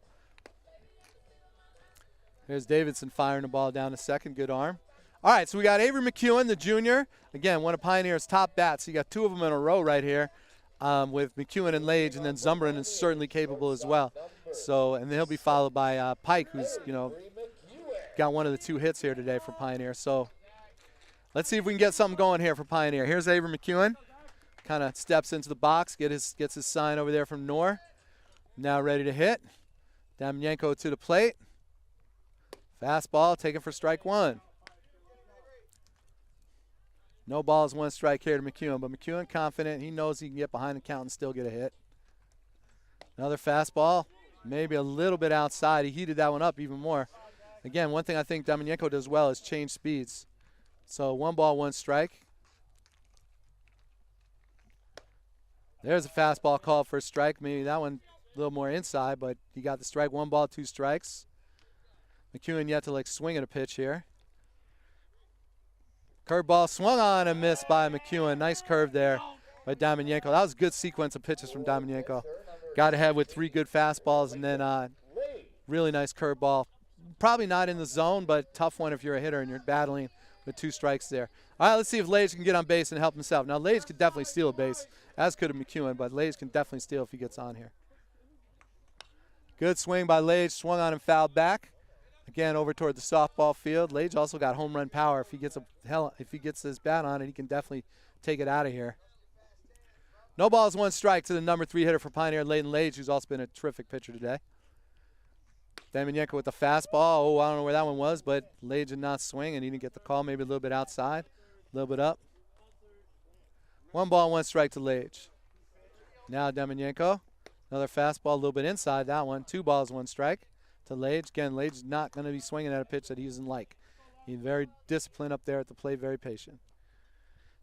Here's Davidson firing the ball down to second. Good arm. All right, so we got Avery McEwen, the junior. Again, one of Pioneer's top bats. You got two of them in a row right here with McEwen and Lage, and then Zumbrin is certainly capable as well. So, and then he'll be followed by Pike, who's, got one of the 2 hits here today for Pioneer. So let's see if we can get something going here for Pioneer. Here's Avery McEwen. Kind of steps into the box, gets his sign over there from Knorr. Now ready to hit. Demyanenko to the plate. Fastball taken for strike 1. No balls, 1 strike here to McEwen, but McEwen confident. He knows he can get behind the count and still get a hit. Another fastball, maybe a little bit outside. He heated that one up even more. Again, one thing I think Demyanenko does well is change speeds. So 1 ball, 1 strike. There's a fastball called for a strike. Maybe that one a little more inside, but he got the strike. 1 ball, 2 strikes. McEwen yet to swing at a pitch here. Curveball swung on and missed by McEwen. Nice curve there by Demyanenko. That was a good sequence of pitches from Demyanenko. Got ahead with 3 good fastballs and then really nice curveball. Probably not in the zone, but tough one if you're a hitter and you're battling with 2 strikes there. All right, let's see if Lage can get on base and help himself. Now, Lage could definitely steal a base, as could McEwen, but Lage can definitely steal if he gets on here. Good swing by Lage, swung on and fouled back. Again, over toward the softball field. Lage also got home run power. If he gets his bat on it, he can definitely take it out of here. No balls, 1 strike to the number 3 hitter for Pioneer, Leighton Lage, who's also been a terrific pitcher today. Demyanenko with the fastball. Oh, I don't know where that one was, but Lage did not swing, and he didn't get the call. Maybe a little bit outside, a little bit up. 1 ball, 1 strike to Lage. Now Demyanenko. Another fastball, a little bit inside that one. 2 balls, 1 strike to Lage. Again, Lage is not going to be swinging at a pitch that he doesn't like. He's very disciplined up there at the plate, very patient.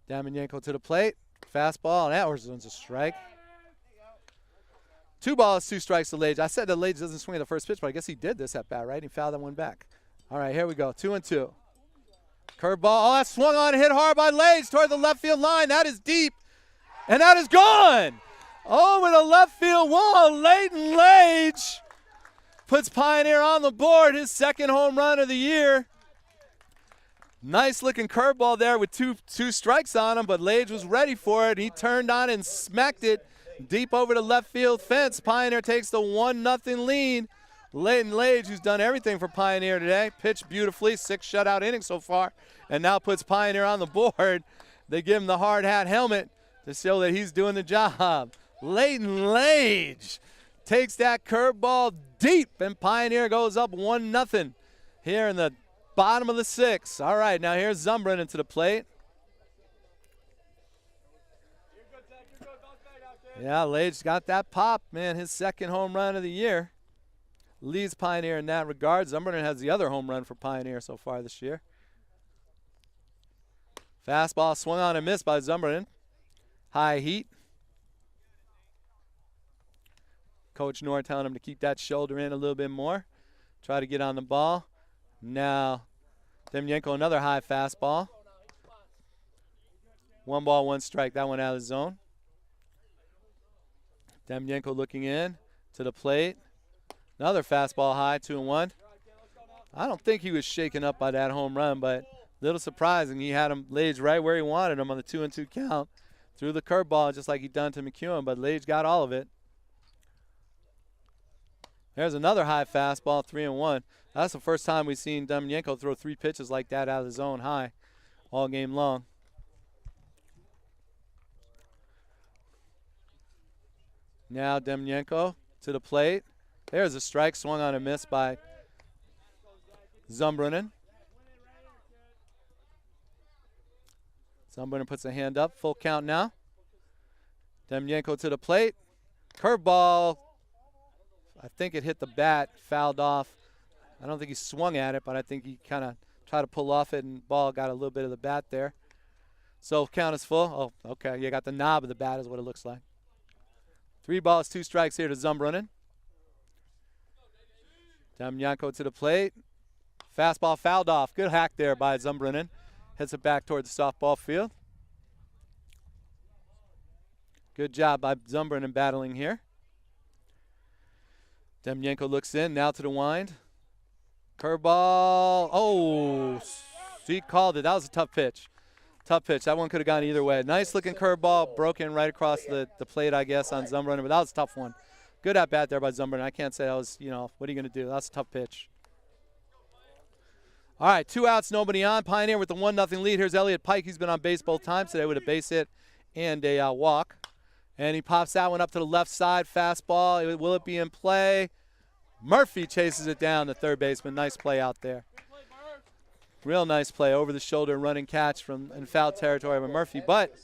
Demyanenko to the plate. Fastball, and that was a strike. 2 balls, 2 strikes to Lage. I said that Lage doesn't swing at the first pitch, but I guess he did this at bat, right? He fouled that one back. All right, here we go. 2-2. Curveball. Oh, that swung on and hit hard by Lage toward the left field line. That is deep, and that is gone. Over the left field wall, Leighton Lage puts Pioneer on the board, his 2nd home run of the year. Nice looking curveball there with two strikes on him, but Lage was ready for it. He turned on and smacked it deep over the left field fence. Pioneer takes the 1-0 lead. Leighton Lage, who's done everything for Pioneer today, pitched beautifully, 6 shutout innings so far, and now puts Pioneer on the board. They give him the hard hat helmet to show that he's doing the job. Leighton Lage takes that curveball deep, and Pioneer goes up 1-0 here in the bottom of the 6th. All right, now here's Zumbrin into the plate. Yeah, Lage got that pop, man. His 2nd home run of the year. Leads Pioneer in that regard. Zumbrin has the other home run for Pioneer so far this year. Fastball swung on and missed by Zumbrin. High heat. Coach Knorr telling him to keep that shoulder in a little bit more. Try to get on the ball. Now, Demyanenko, another high fastball. 1 ball, 1 strike. That one out of the zone. Demyanenko looking in to the plate. Another fastball high, 2-1. I don't think he was shaken up by that home run, but a little surprising. He had him Lage right where he wanted him on the 2-2 count. Threw the curveball just like he done to McEwen, but Lage got all of it. There's another high fastball, 3-1. That's the first time we've seen Demyanko throw 3 pitches like that out of the zone high all game long. Now Demyanko to the plate. There's a strike, swung on a miss by Zumbrunnen. Zumbrunnen puts a hand up, full count now. Demyanko to the plate. Curveball. I think it hit the bat, fouled off. I don't think he swung at it, but I think he kind of tried to pull off it, and ball got a little bit of the bat there. So count is full. Oh, okay. You got the knob of the bat is what it looks like. 3 balls, 2 strikes here to Zumbrunnen. Demyanko to the plate. Fastball fouled off. Good hack there by Zumbrunnen. Hits it back towards the softball field. Good job by Zumbrunnen battling here. Demyanko looks in, now to the wind. Curveball. Oh, he called it. That was a tough pitch. Tough pitch. That one could have gone either way. Nice looking curveball, broken right across the plate, I guess, on Zumbrunnen, but that was a tough one. Good at bat there by Zumbrunnen. I can't say that was, what are you going to do? That's a tough pitch. All right, 2 outs, nobody on. Pioneer with the 1-0 lead. Here's Elliot Pike. He's been on base both times today with a base hit and a walk. And he pops that one up to the left side. Fastball. Will it be in play? Murphy chases it down, the third baseman. Nice play out there. Real nice play. Over the shoulder running catch from in foul territory by Murphy. But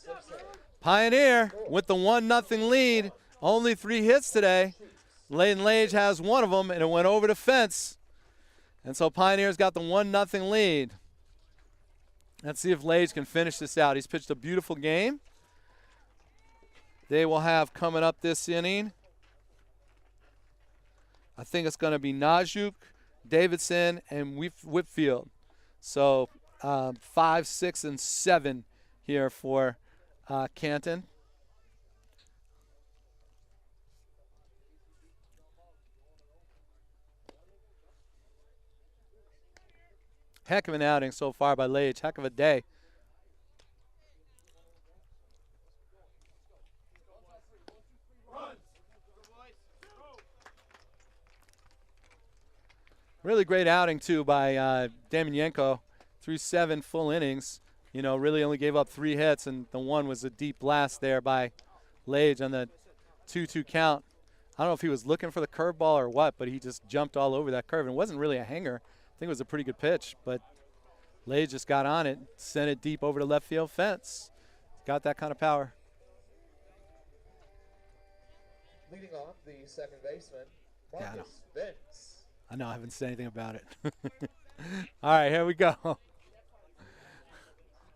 Pioneer with the 1-0 lead. Only 3 hits today. Layden Lage has one of them, and it went over the fence. And so Pioneer's got the 1-0 lead. Let's see if Lage can finish this out. He's pitched a beautiful game. They will have coming up this inning, I think it's going to be Najuk, Davidson, and Whitfield. So 5, 6, and 7 here for Canton. Heck of an outing so far by Lage. Heck of a day. Really great outing, too, by Demyanko. Through 7 full innings. Really only gave up 3 hits, and the one was a deep blast there by Lage on the 2-2 count. I don't know if he was looking for the curveball or what, but he just jumped all over that curve. And it wasn't really a hanger. I think it was a pretty good pitch, but Lage just got on it, sent it deep over the left field fence. Got that kind of power.
Leading off, the second baseman, Marcus Vince.
I know, I haven't said anything about it. All right, here we go. All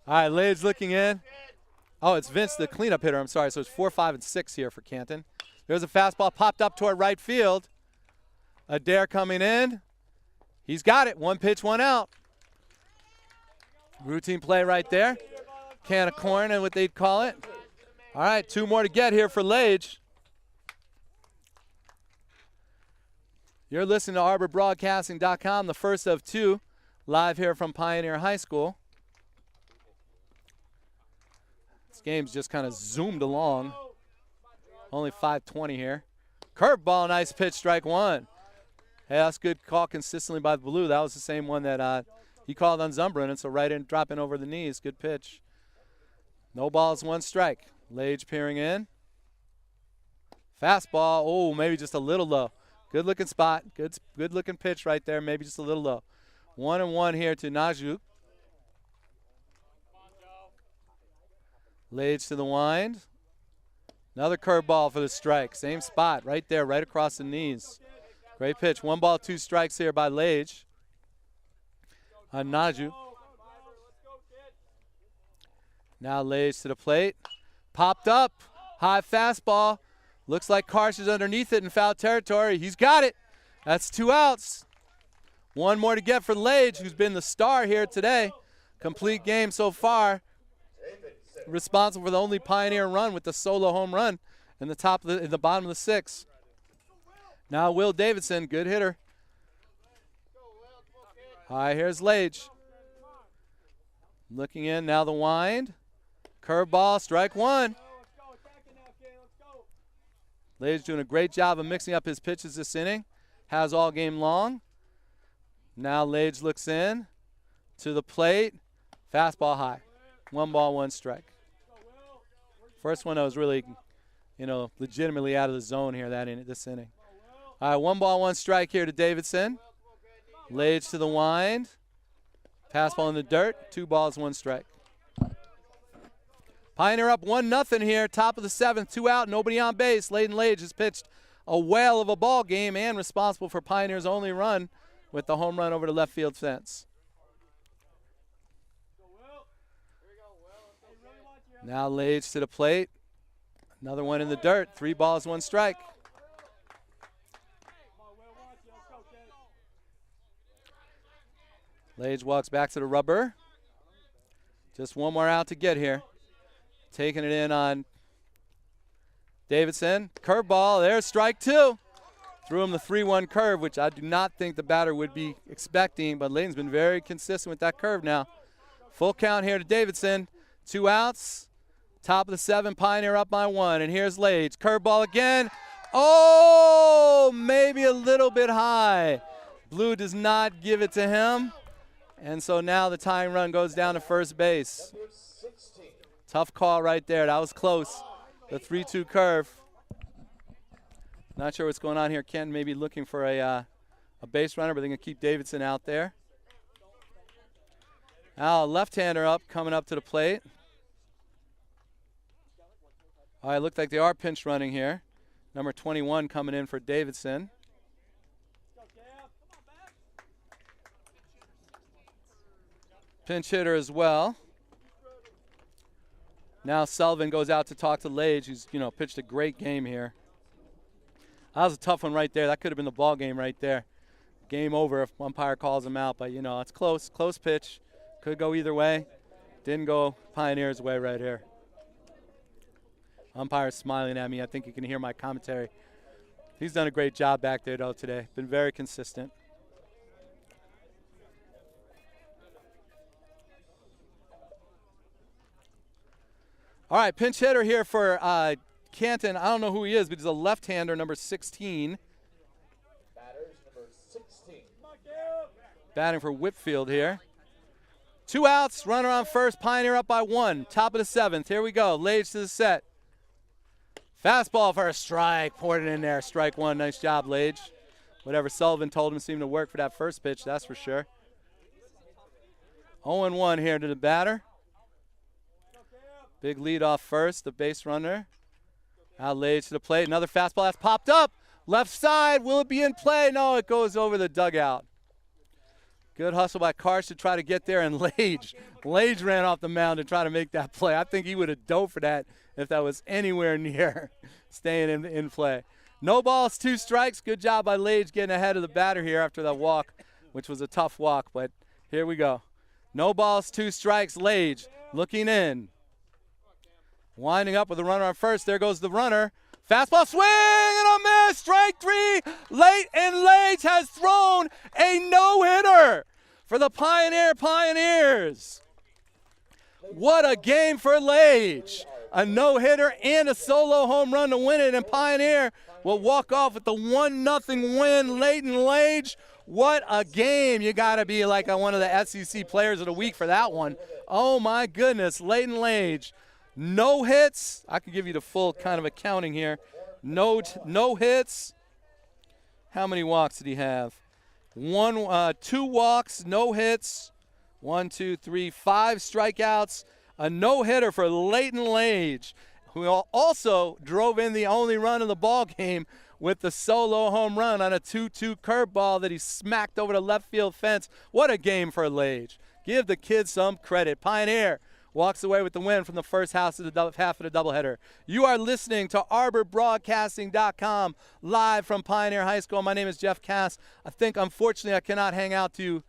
right, Lage looking in. Oh, it's Vince, the cleanup hitter. I'm sorry. So it's 4, 5, and 6 here for Canton. There's a fastball popped up toward right field. Adair coming in. He's got it. 1 pitch, 1 out. Routine play right there. Can of corn and what they'd call it. All right, 2 more to get here for Lage. You're listening to ArborBroadcasting.com, the first of 2, live here from Pioneer High School. This game's just kind of zoomed along. Only 5:20 here. Curveball, nice pitch, strike 1. Hey, that's good call consistently by the Blue. That was the same one that he called on Zumbrunnen, so right in, dropping over the knees. Good pitch. No balls, 1 strike. Lage peering in. Fastball, oh, maybe just a little low. Good looking spot. Good looking pitch right there. Maybe just a little low. 1-1 here to Najuk. Lage to the wind. Another curveball for the strike. Same spot right there, right across the knees. Great pitch. 1 ball, 2 strikes here by Lage on Najuk. Now Lage to the plate. Popped up. High fastball. Looks like Karsh is underneath it in foul territory. He's got it. That's 2 outs. 1 more to get for Lage, who's been the star here today. Complete game so far. Responsible for the only Pioneer run with the solo home run in the bottom of the 6th. Now Will Davidson, good hitter. All right, here's Lage. Looking in, now the wind. Curveball, strike 1. Lage doing a great job of mixing up his pitches this inning. has all game long. Now Lage looks in to the plate. Fastball high. 1 ball, 1 strike. First one that was really, legitimately out of the zone here this inning. All right, 1 ball, 1 strike here to Davidson. Lage to the wind. Fastball in the dirt. 2 balls, 1 strike. Pioneer up 1-0 here. Top of the 7th. 2 out. Nobody on base. Layden Lage has pitched a whale of a ball game and responsible for Pioneer's only run with the home run over the left field fence. Now Lage to the plate. Another one in the dirt. 3 balls, 1 strike. Lage walks back to the rubber. Just 1 more out to get here. Taking it in on Davidson. Curveball. There's strike 2. Threw him the 3-1 curve, which I do not think the batter would be expecting, but Layton's been very consistent with that curve now. Full count here to Davidson. 2 outs. Top of the 7, Pioneer up by 1. And here's Lage. Curveball again. Oh, maybe a little bit high. Blue does not give it to him. And so now the tying run goes down to first base. Tough call right there. That was close. The 3-2 curve. Not sure what's going on here. Canton maybe looking for a base runner, but they're going to keep Davidson out there. Now a left-hander up, coming up to the plate. All right, looked like they are pinch running here. Number 21 coming in for Davidson. Pinch hitter as well. Now Sullivan goes out to talk to Lage, who's pitched a great game here. That was a tough one right there. That could have been the ball game right there. Game over if umpire calls him out, but it's close. Close pitch. Could go either way. Didn't go Pioneer's way right here. Umpire's smiling at me. I think you can hear my commentary. He's done a great job back there, though, today. Been very consistent. All right, pinch hitter here for Canton. I don't know who he is, but he's a left-hander, number 16.
Batters number 16.
Batting for Whitfield here. 2 outs, runner on first, Pioneer up by 1. Top of the 7th. Here we go. Lage to the set. Fastball for a strike. Poured it in there. Strike 1. Nice job, Lage. Whatever Sullivan told him seemed to work for that first pitch, that's for sure. 0-1 here to the batter. Big lead off first, the base runner. Now Lage to the plate. Another fastball that's popped up. Left side. Will it be in play? No, it goes over the dugout. Good hustle by Karsh to try to get there, and Lage ran off the mound to try to make that play. I think he would have dove for that if that was anywhere near staying in play. No balls, 2 strikes. Good job by Lage getting ahead of the batter here after that walk, which was a tough walk, but here we go. No balls, 2 strikes. Lage looking in. Winding up with a runner on first. There goes the runner. Fastball swing and a miss. Strike 3. Layden Lage has thrown a no-hitter for the Pioneers. What a game for Lage. A no-hitter and a solo home run to win it, and Pioneer will walk off with the 1-0 win. Layden Lage, what a game. You got to be like one of the SEC players of the week for that one. Oh, my goodness. Layden Lage. No hits. I can give you the full kind of accounting here. No hits. How many walks did he have? 2 walks, no hits. 1, 2, 3, 5 strikeouts. A no-hitter for Layden Lage, who also drove in the only run of the ball game with the solo home run on a 2-2 curveball that he smacked over the left field fence. What a game for Lage. Give the kid some credit. Pioneer walks away with the win from the first half of the doubleheader. You are listening to ArborBroadcasting.com live from Pioneer High School. My name is Jeff Cass. I think, unfortunately, I cannot hang out to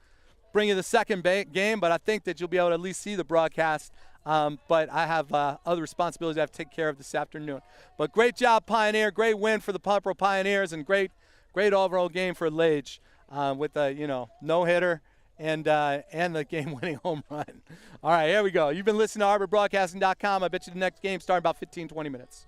bring you the second game, but I think that you'll be able to at least see the broadcast. But I have other responsibilities I have to take care of this afternoon. But great job, Pioneer. Great win for the Purple Pioneers, and great overall game for Lage with a no-hitter and the game-winning home run. All right, here we go. You've been listening to ArborBroadcasting.com. I bet you the next game starts in about 15, 20 minutes.